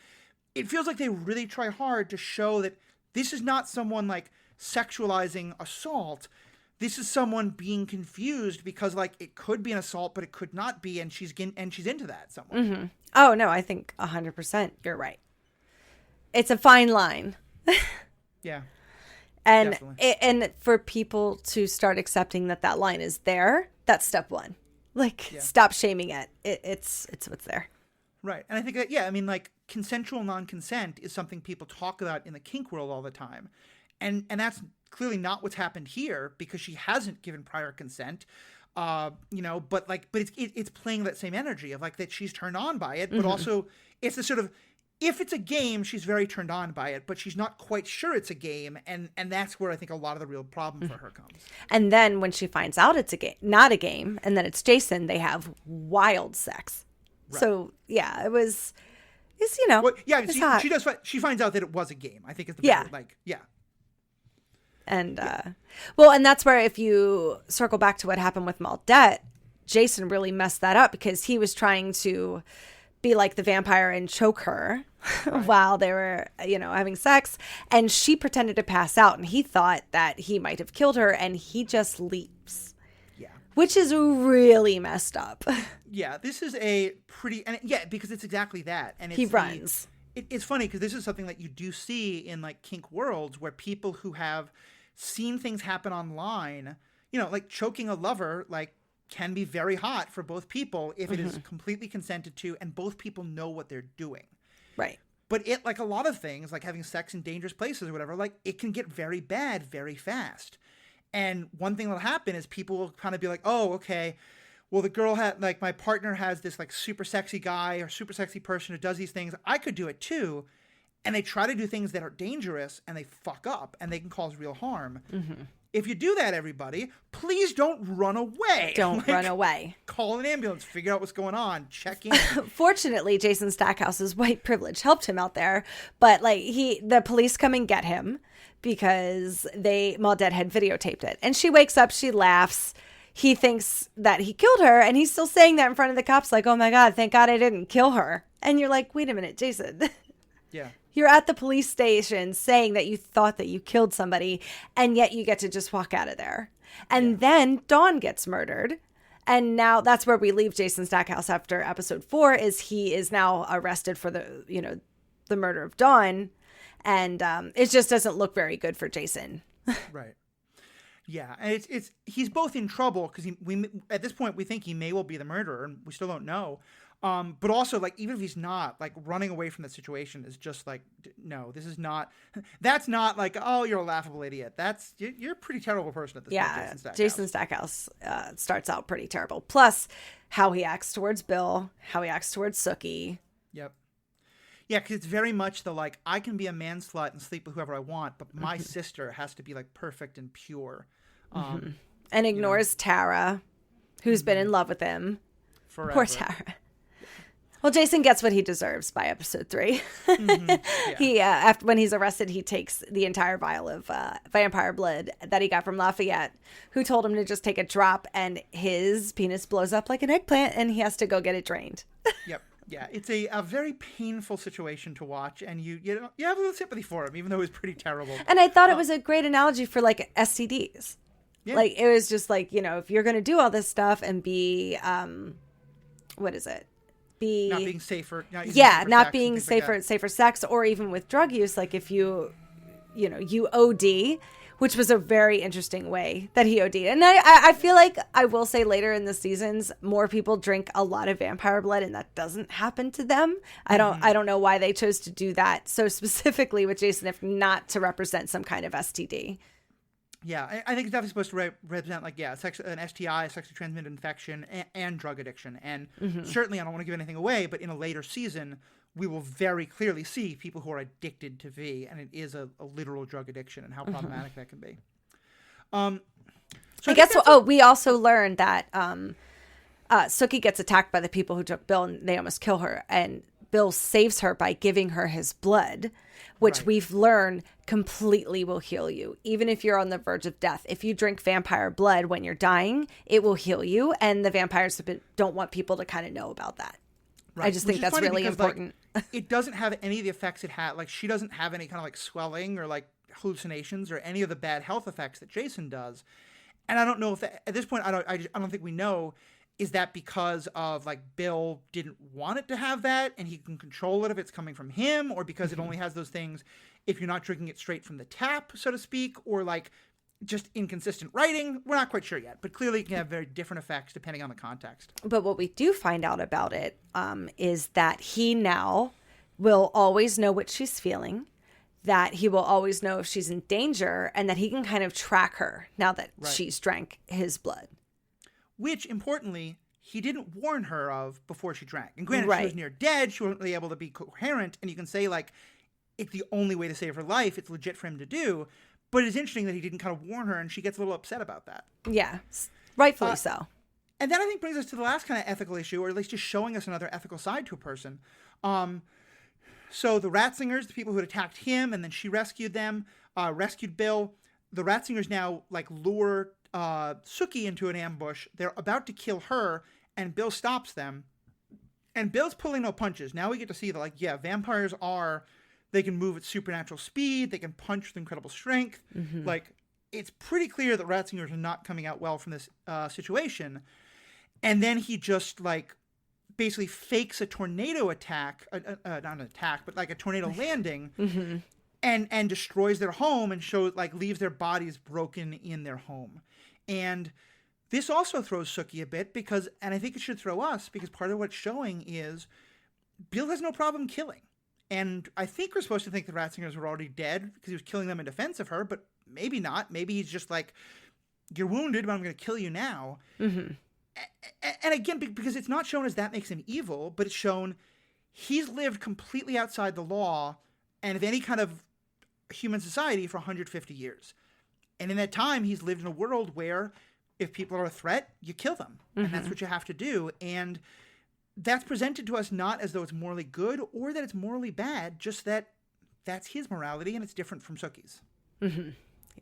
it feels like they really try hard to show that this is not someone like sexualizing assault. This is someone being confused because like it could be an assault, but it could not be, and she's into that somewhere. Oh no, I think 100% you're right. It's a fine line. Yeah. And and for people to start accepting that line is there, that's step one. Like, stop shaming it. It's what's there. Right. And I think that, I mean, like, consensual non-consent is something people talk about in the kink world all the time. And that's clearly not what's happened here, because she hasn't given prior consent. But it's playing that same energy of like that she's turned on by it, but also it's the sort of, if it's a game, she's very turned on by it, but she's not quite sure it's a game, and that's where I think a lot of the real problem for her comes. And then when she finds out it's a game, not a game, and then it's Jason, they have wild sex. Right. So yeah, it's hot. She finds out that it was a game. I think it's the better, And and that's where, if you circle back to what happened with Maudette, Jason really messed that up because he was trying to be like the vampire and choke her while they were, having sex. And she pretended to pass out, and he thought that he might have killed her, and he just leaps. Yeah. Which is really messed up. Yeah, this is because it's exactly that. And he runs. It's funny because this is something that you do see in like kink worlds where people who have seen things happen online, like choking a lover, like, can be very hot for both people if it is completely consented to and both people know what they're doing. Right. But it, like a lot of things, like having sex in dangerous places or whatever, like it can get very bad very fast. And one thing that'll happen is people will kind of be like, oh, okay, well, the girl had, like, my partner has this like super sexy guy or super sexy person who does these things. I could do it too. And they try to do things that are dangerous and they fuck up and they can cause real harm. If you do that, everybody, please don't run away. Don't run away. Call an ambulance, figure out what's going on, check in. Fortunately, Jason Stackhouse's white privilege helped him out there. But like the police come and get him because Maudette had videotaped it. And she wakes up, she laughs. He thinks that he killed her, and he's still saying that in front of the cops, like, oh my God, thank God I didn't kill her. And you're like, wait a minute, Jason. Yeah. You're at the police station saying that you thought that you killed somebody, and yet you get to just walk out of there. And then Dawn gets murdered. And now that's where we leave Jason Stackhouse after episode 4, is he is now arrested for the murder of Dawn. And it just doesn't look very good for Jason. Right. Yeah. And he's both in trouble because we at this point we think he may well be the murderer, and we still don't know. But also, like, even if he's not, like, running away from the situation is just like, no, this is not, that's not like, oh, you're a laughable idiot. You're a pretty terrible person at this point, Jason Stackhouse. Jason Stackhouse starts out pretty terrible. Plus, how he acts towards Bill, how he acts towards Sookie, Yep. Yeah, because it's very much the like, I can be a man slut and sleep with whoever I want, but my sister has to be like perfect and pure. And ignores Tara, who's been in love with him. Forever. Poor Tara. Well, Jason gets what he deserves by episode 3. He after when he's arrested, he takes the entire vial of vampire blood that he got from Lafayette, who told him to just take a drop, and his penis blows up like an eggplant, and he has to go get it drained. Yep. Yeah, it's a very painful situation to watch, and you have a little sympathy for him, even though it was pretty terrible. And I thought it was a great analogy for like STDs. Yeah. Like it was just like, if you're going to do all this stuff and be, what is it? Not being safer. Not being safer sex, or even with drug use. Like if you OD, which was a very interesting way that he OD'd. And I feel like I will say later in the seasons, more people drink a lot of vampire blood, and that doesn't happen to them. I don't know why they chose to do that so specifically with Jason, if not to represent some kind of STD. Yeah, I think it's definitely supposed to represent, like, an STI, a sexually transmitted infection, and drug addiction. And certainly, I don't want to give anything away, but in a later season, we will very clearly see people who are addicted to V, and it is a literal drug addiction, and how problematic that can be. So I guess we also learned that Sookie gets attacked by the people who took Bill, and they almost kill her, and Bill saves her by giving her his blood, which we've learned completely will heal you. Even if you're on the verge of death, if you drink vampire blood when you're dying, it will heal you. And the vampires don't want people to kind of know about that. Right. I just think that's really important. Like, it doesn't have any of the effects it had. Like, she doesn't have any kind of like swelling or like hallucinations or any of the bad health effects that Jason does. And I don't know if at this point, I don't think we know. Is that because of like Bill didn't want it to have that and he can control it if it's coming from him, or because it only has those things if you're not drinking it straight from the tap, so to speak, or like just inconsistent writing? We're not quite sure yet, but clearly it can have very different effects depending on the context. But what we do find out about it is that he now will always know what she's feeling, that he will always know if she's in danger, and that he can kind of track her now that she's drank his blood. Which, importantly, he didn't warn her of before she drank. And granted, she was near dead. She wasn't really able to be coherent. And you can say, like, it's the only way to save her life. It's legit for him to do. But it's interesting that he didn't kind of warn her, and she gets a little upset about that. Yeah, rightfully so. And that, I think, brings us to the last kind of ethical issue, or at least just showing us another ethical side to a person. So the Ratzingers, the people who had attacked him, and then she rescued them, rescued Bill. The Ratzingers now, like, lure Sookie into an ambush. They're about to kill her, and Bill stops them. And Bill's pulling no punches. Now we get to see that, like, vampires they can move at supernatural speed. They can punch with incredible strength. Like, it's pretty clear that Ratzingers are not coming out well from this situation. And then he just, like, basically fakes a tornado attack, not an attack, but like a tornado landing, and destroys their home and leaves their bodies broken in their home. And this also throws Sookie a bit and I think it should throw us, because part of what's showing is Bill has no problem killing. And I think we're supposed to think the Ratzingers were already dead because he was killing them in defense of her, but maybe not. Maybe he's just like, you're wounded, but I'm going to kill you now. And again, because it's not shown as that makes him evil, but it's shown he's lived completely outside the law and of any kind of human society for 150 years. And in that time, he's lived in a world where if people are a threat, you kill them. And that's what you have to do. And that's presented to us not as though it's morally good or that it's morally bad, just that that's his morality and it's different from Sookie's.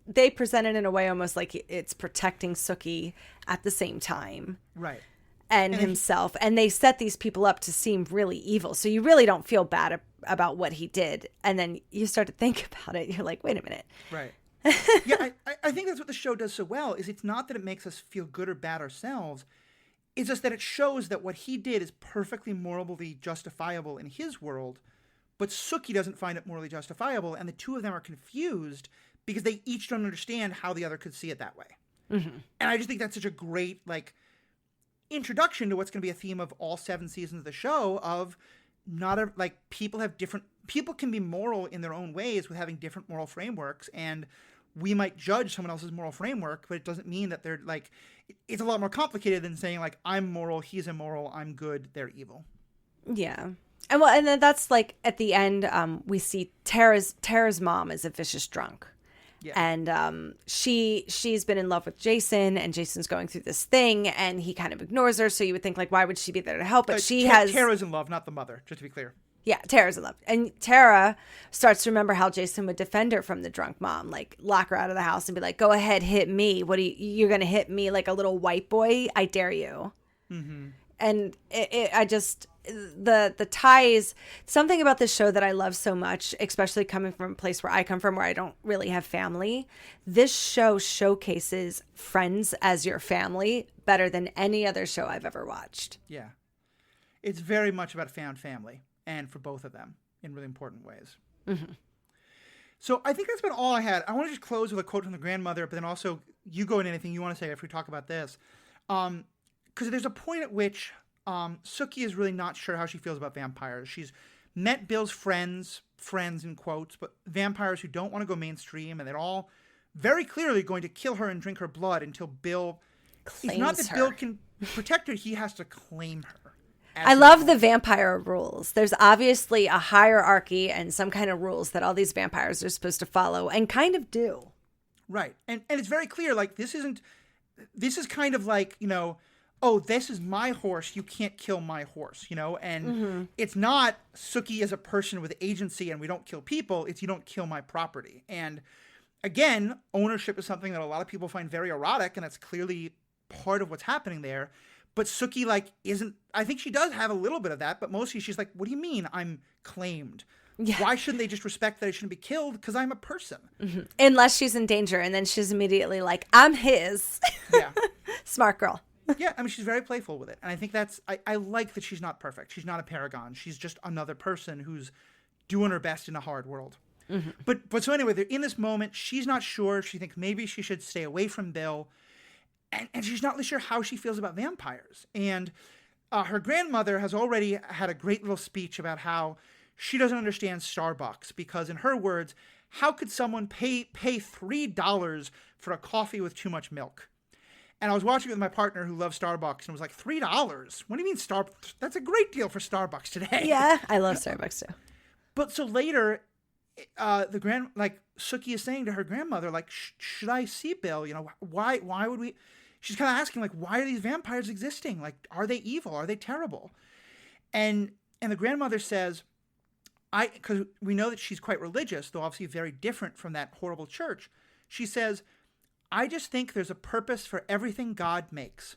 They present it in a way almost like it's protecting Sookie at the same time. Right. And himself. And they set these people up to seem really evil. So you really don't feel bad about what he did. And then you start to think about it. You're like, wait a minute. Right. Yeah, I think that's what the show does so well, is it's not that it makes us feel good or bad ourselves. It's just that it shows that what he did is perfectly morally justifiable in his world, but Sookie doesn't find it morally justifiable, and the two of them are confused because they each don't understand how the other could see it that way. And I just think that's such a great, like, introduction to what's going to be a theme of all 7 seasons of the show of people can be moral in their own ways with having different moral frameworks, and we might judge someone else's moral framework, but it doesn't mean that they're like, it's a lot more complicated than saying like, I'm moral, he's immoral, I'm good, they're evil. Yeah. And then that's like at the end, we see Tara's mom is a vicious drunk. Yeah. And she's been in love with Jason, and Jason's going through this thing, and he kind of ignores her. So you would think, like, why would she be there to help? But Tara's in love, not the mother, just to be clear. Yeah, Tara's in love. And Tara starts to remember how Jason would defend her from the drunk mom, like lock her out of the house and be like, go ahead, hit me. You're going to hit me like a little white boy? I dare you. Mm-hmm. And the ties, something about this show that I love so much, especially coming from a place where I come from, where I don't really have family. This show showcases friends as your family better than any other show I've ever watched. Yeah. It's very much about found family, and for both of them in really important ways. Mm-hmm. So I think that's about all I had. I want to just close with a quote from the grandmother, but then also you go into anything you want to say if we talk about this. Because there's a point at which Sookie is really not sure how she feels about vampires. She's met Bill's friends in quotes, but vampires who don't want to go mainstream, and they're all very clearly going to kill her and drink her blood until Bill claims it's not that her. Bill can protect her, he has to claim her. I love the vampire rules. There's obviously a hierarchy and some kind of rules that all these vampires are supposed to follow, and kind of do. Right. And it's very clear, like, this is kind of like, you know, oh, this is my horse, you can't kill my horse, you know? And It's not Sookie as a person with agency and we don't kill people, it's you don't kill my property. And again, ownership is something that a lot of people find very erotic, and it's clearly part of what's happening there. But Sookie, like, I think she does have a little bit of that, but mostly she's like, what do you mean I'm claimed? Yeah. Why shouldn't they just respect that I shouldn't be killed? Because I'm a person. Mm-hmm. Unless she's in danger, and then she's immediately like, I'm his. Yeah. Smart girl. Yeah, I mean, she's very playful with it. And I think I like that she's not perfect. She's not a paragon. She's just another person who's doing her best in a hard world. Mm-hmm. But so anyway, they're in this moment. She's not sure. She thinks maybe she should stay away from Bill. And she's not really sure how she feels about vampires. And her grandmother has already had a great little speech about how she doesn't understand Starbucks, because in her words, how could someone pay $3 for a coffee with too much milk? And I was watching it with my partner who loves Starbucks and was like, $3? What do you mean Starbucks? That's a great deal for Starbucks today. Yeah, I love Starbucks too. But so later, Sookie is saying to her grandmother, like, should I see Bill? You know, why would we? She's kind of asking, like, why are these vampires existing? Like, are they evil? Are they terrible? And the grandmother says, because we know that she's quite religious, though obviously very different from that horrible church. She says, I just think there's a purpose for everything God makes,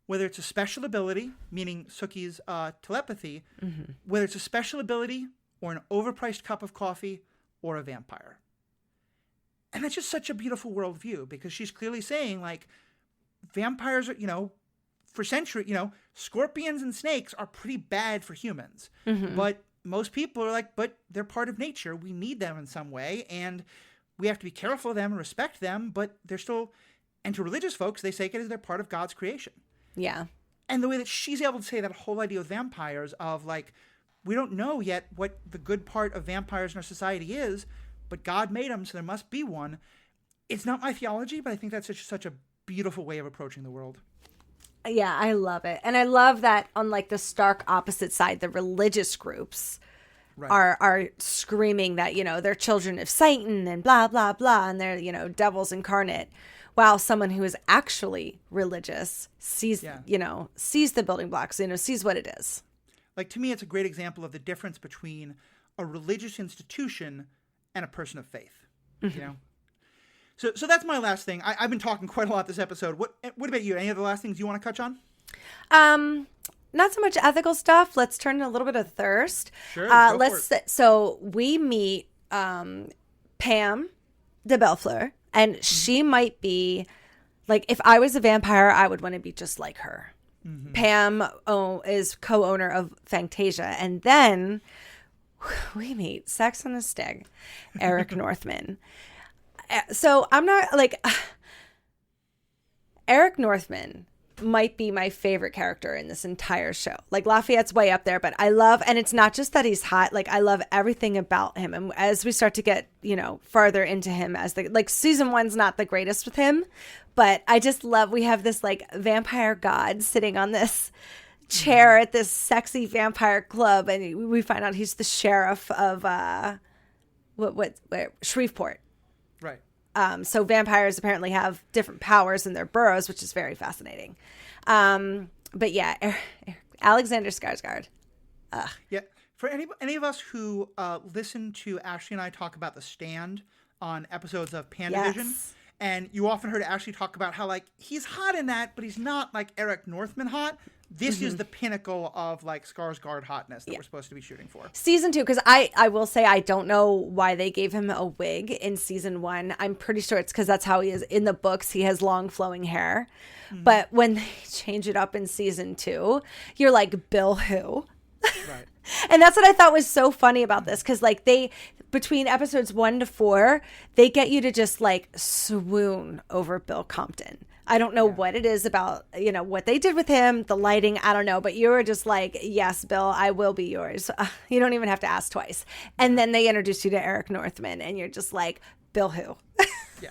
whether it's a special ability, meaning Sookie's telepathy, whether it's a special ability or an overpriced cup of coffee or a vampire. And that's just such a beautiful worldview, because she's clearly saying, like, vampires are, you know, for centuries, you know, scorpions and snakes are pretty bad for humans. Mm-hmm. But most people are like, but they're part of nature. We need them in some way, and we have to be careful of them and respect them, but they're still, and to religious folks, they say it as they're part of God's creation. Yeah. And the way that she's able to say that whole idea with vampires of, like, we don't know yet what the good part of vampires in our society is, but God made them, so there must be one. It's not my theology, but I think that's such a beautiful way of approaching the world. Yeah, I love it. And I love that on, like, the stark opposite side, the religious groups are screaming that, you know, they're children of Satan and blah, blah, blah, and they're, you know, devils incarnate, while someone who is actually religious sees the building blocks, you know, sees what it is. Like, to me, it's a great example of the difference between a religious institution and a person of faith, you know? So that's my last thing. I've been talking quite a lot this episode. What about you? Any other last things you want to touch on? Not so much ethical stuff. Let's turn to a little bit of thirst. Sure. So we meet Pam de Bellefleur, and she might be, like, if I was a vampire, I would want to be just like her. Mm-hmm. Pam is co-owner of Fantasia, and then we meet Sex on a Stick, Eric Northman. So I'm not, like, Eric Northman might be my favorite character in this entire show. Like, Lafayette's way up there, but I love, and it's not just that he's hot, like, I love everything about him. And as we start to get, you know, farther into him, as the, like, season 1's not the greatest with him, but I just love, we have this, like, vampire god sitting on this chair at this sexy vampire club, and we find out he's the sheriff of Shreveport. Right. So vampires apparently have different powers in their burrows, which is very fascinating. But yeah, Alexander Skarsgård. Yeah. For any of us who listen to Ashley and I talk about The Stand on episodes of PandaVision, and you often heard Ashley talk about how, like, he's hot in that, but he's not, like, Eric Northman hot. This is the pinnacle of, like, Skarsgård hotness that we're supposed to be shooting for. Season 2, because I will say I don't know why they gave him a wig in season 1. I'm pretty sure it's because that's how he is in the books. He has long flowing hair. But when they change it up in season 2, you're like, Bill who? Right. And that's what I thought was so funny about this, because like between episodes 1 to 4, they get you to just like swoon over Bill Compton. I don't know what it is about, what they did with him, the lighting, I don't know, but you were just like, yes, Bill, I will be yours. You don't even have to ask twice. And then they introduce you to Eric Northman, and you're just like, Bill who? Yeah.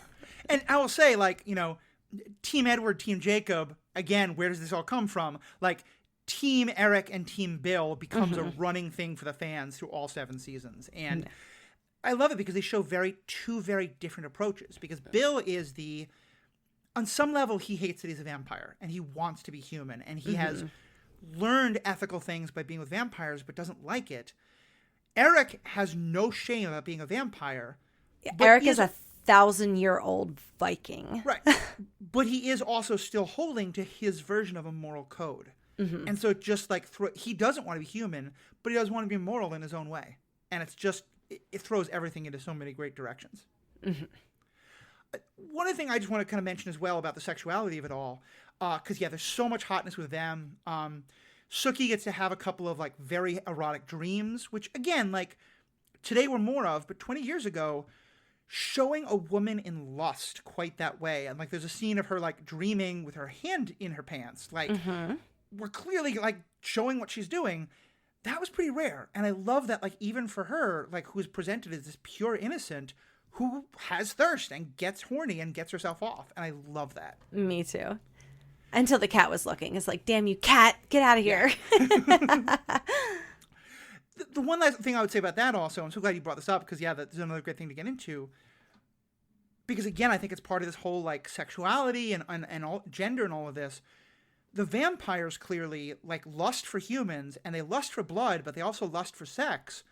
And I will say, like, Team Edward, Team Jacob, again, where does this all come from? Like, Team Eric and Team Bill becomes a running thing for the fans through all 7 seasons. And I love it because they show two very different approaches. Because Bill is on some level, he hates that he's a vampire and he wants to be human. And he has learned ethical things by being with vampires, but doesn't like it. Eric has no shame about being a vampire. Eric is a 1,000-year-old Viking. Right. But he is also still holding to his version of a moral code. And so just like he doesn't want to be human, but he does want to be moral in his own way. And it's just, it throws everything into so many great directions. One other thing I just want to kind of mention as well about the sexuality of it all, because there's so much hotness with them. Sookie gets to have a couple of like very erotic dreams, which again, like today we're more of, but 20 years ago, showing a woman in lust quite that way. And like there's a scene of her like dreaming with her hand in her pants, like we're clearly like showing what she's doing. That was pretty rare. And I love that, like, even for her, like, who's presented as this pure innocent who has thirst and gets horny and gets herself off. And I love that. Me too. Until the cat was looking. It's like, damn you, cat, get out of here. The one last thing I would say about that also, I'm so glad you brought this up because, that's another great thing to get into. Because, again, I think it's part of this whole, like, sexuality and all, gender and all of this. The vampires clearly, like, lust for humans, and they lust for blood, but they also lust for sex.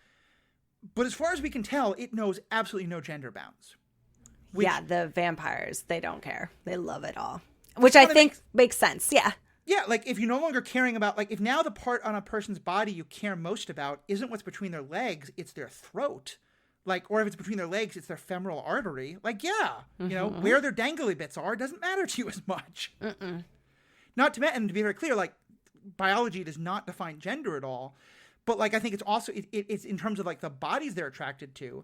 But as far as we can tell, it knows absolutely no gender bounds. The vampires, they don't care. They love it all. Which I think makes sense, yeah. Yeah, like, if you're no longer caring about, like, if now the part on a person's body you care most about isn't what's between their legs, it's their throat. Like, or if it's between their legs, it's their femoral artery. Like, where their dangly bits are doesn't matter to you as much. Not to and to be very clear, like, biology does not define gender at all, but like I think it's also it's in terms of like the bodies they're attracted to,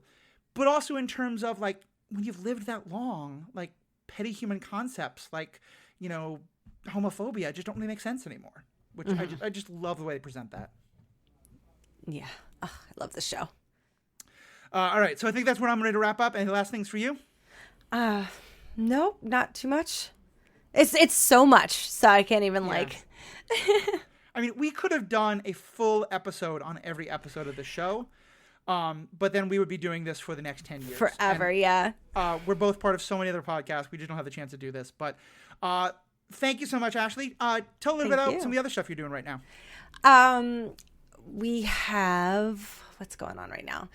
but also in terms of like when you've lived that long, like petty human concepts like homophobia just don't really make sense anymore. Which I just love the way they present that. Yeah, I love the show. All right, so I think that's where I'm ready to wrap up. Any last things for you? No, not too much. It's so much, so I can't even like. I mean, we could have done a full episode on every episode of the show, but then we would be doing this for the next 10 years. Forever, we're both part of so many other podcasts. We just don't have the chance to do this. But thank you so much, Ashley. Tell a little bit about some of the other stuff you're doing right now. We have, what's going on right now?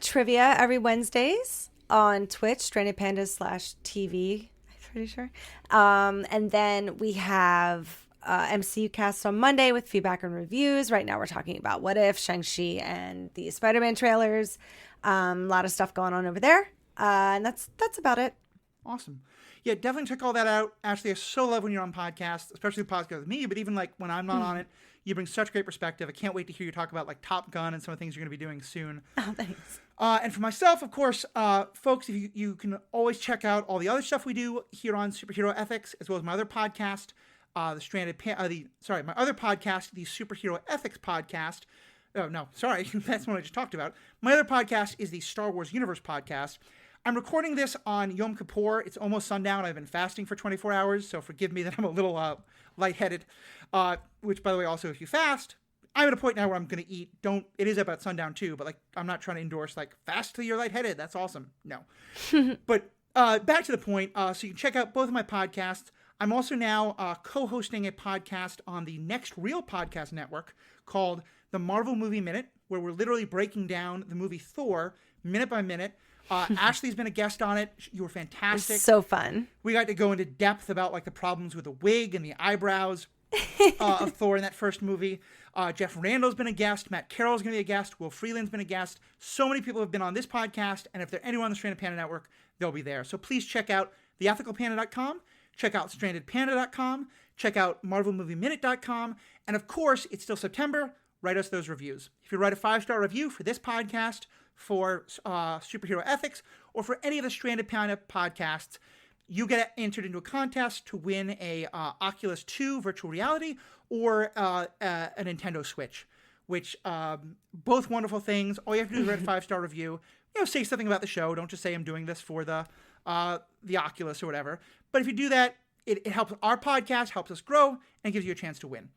Trivia every Wednesdays on Twitch, strandedpandas.tv. Pretty sure. And then we have MCU Cast on Monday with feedback and reviews. Right now we're talking about What If, Shang-Chi, and the Spider-Man trailers. A lot of stuff going on over there. And that's about it. Awesome. Yeah, definitely check all that out. Ashley, I so love when you're on podcasts, especially podcast with me, but even like when I'm not on it, you bring such great perspective. I can't wait to hear you talk about like Top Gun and some of the things you're going to be doing soon. Oh, thanks. And for myself, of course, folks, if you can always check out all the other stuff we do here on Superhero Ethics, as well as my other podcast, my other podcast, the Superhero Ethics Podcast. Oh, no, sorry, that's one I just talked about. My other podcast is the Star Wars Universe Podcast. I'm recording this on Yom Kippur. It's almost sundown. I've been fasting for 24 hours, so forgive me that I'm a little lightheaded. Which, by the way, also, if you fast, I'm at a point now where I'm going to eat. It is about sundown too, but like I'm not trying to endorse like fast till you're lightheaded. That's awesome. No. But back to the point. So you can check out both of my podcasts. I'm also now co-hosting a podcast on the Next Real Podcast Network called The Marvel Movie Minute, where we're literally breaking down the movie Thor minute by minute. Ashley's been a guest on it. You were fantastic. It's so fun. We got to go into depth about like the problems with the wig and the eyebrows of Thor in that first movie. Jeff Randall's been a guest. Matt Carroll's going to be a guest. Will Freeland's been a guest. So many people have been on this podcast, and if they're anyone on the Stranded Panda Network, they'll be there. So please check out theethicalpanda.com. Check out strandedpanda.com. Check out marvelmovieminute.com. And of course, it's still September. Write us those reviews. If you write a 5-star review for this podcast, for Superhero Ethics, or for any of the Stranded Panda podcasts, you get entered into a contest to win a Oculus 2 virtual reality or a Nintendo Switch, which both wonderful things. All you have to do is write a 5-star review. Say something about the show. Don't just say I'm doing this for the Oculus or whatever. But if you do that, it helps our podcast, helps us grow, and gives you a chance to win.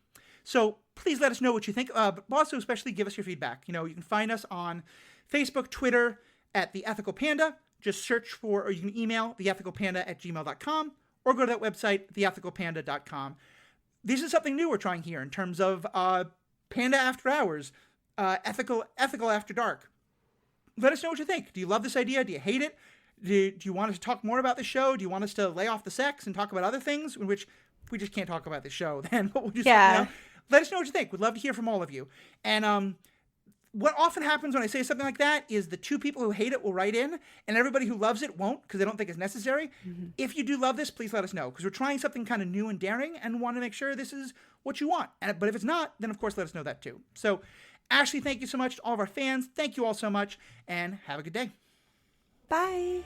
So please let us know what you think, but also especially give us your feedback. You can find us on Facebook, Twitter, at The Ethical Panda. Just search for, or you can email theethicalpanda@gmail.com, or go to that website, theethicalpanda.com. This is something new we're trying here in terms of Panda After Hours, ethical After Dark. Let us know what you think. Do you love this idea? Do you hate it? Do you want us to talk more about the show? Do you want us to lay off the sex and talk about other things in which we just can't talk about the show then? But we'll just, let us know what you think. We'd love to hear from all of you. And what often happens when I say something like that is the 2 people who hate it will write in, and everybody who loves it won't because they don't think it's necessary. Mm-hmm. If you do love this, please let us know, because we're trying something kind of new and daring and want to make sure this is what you want. But if it's not, then of course let us know that too. So Ashley, thank you so much to all of our fans. Thank you all so much, and have a good day. Bye.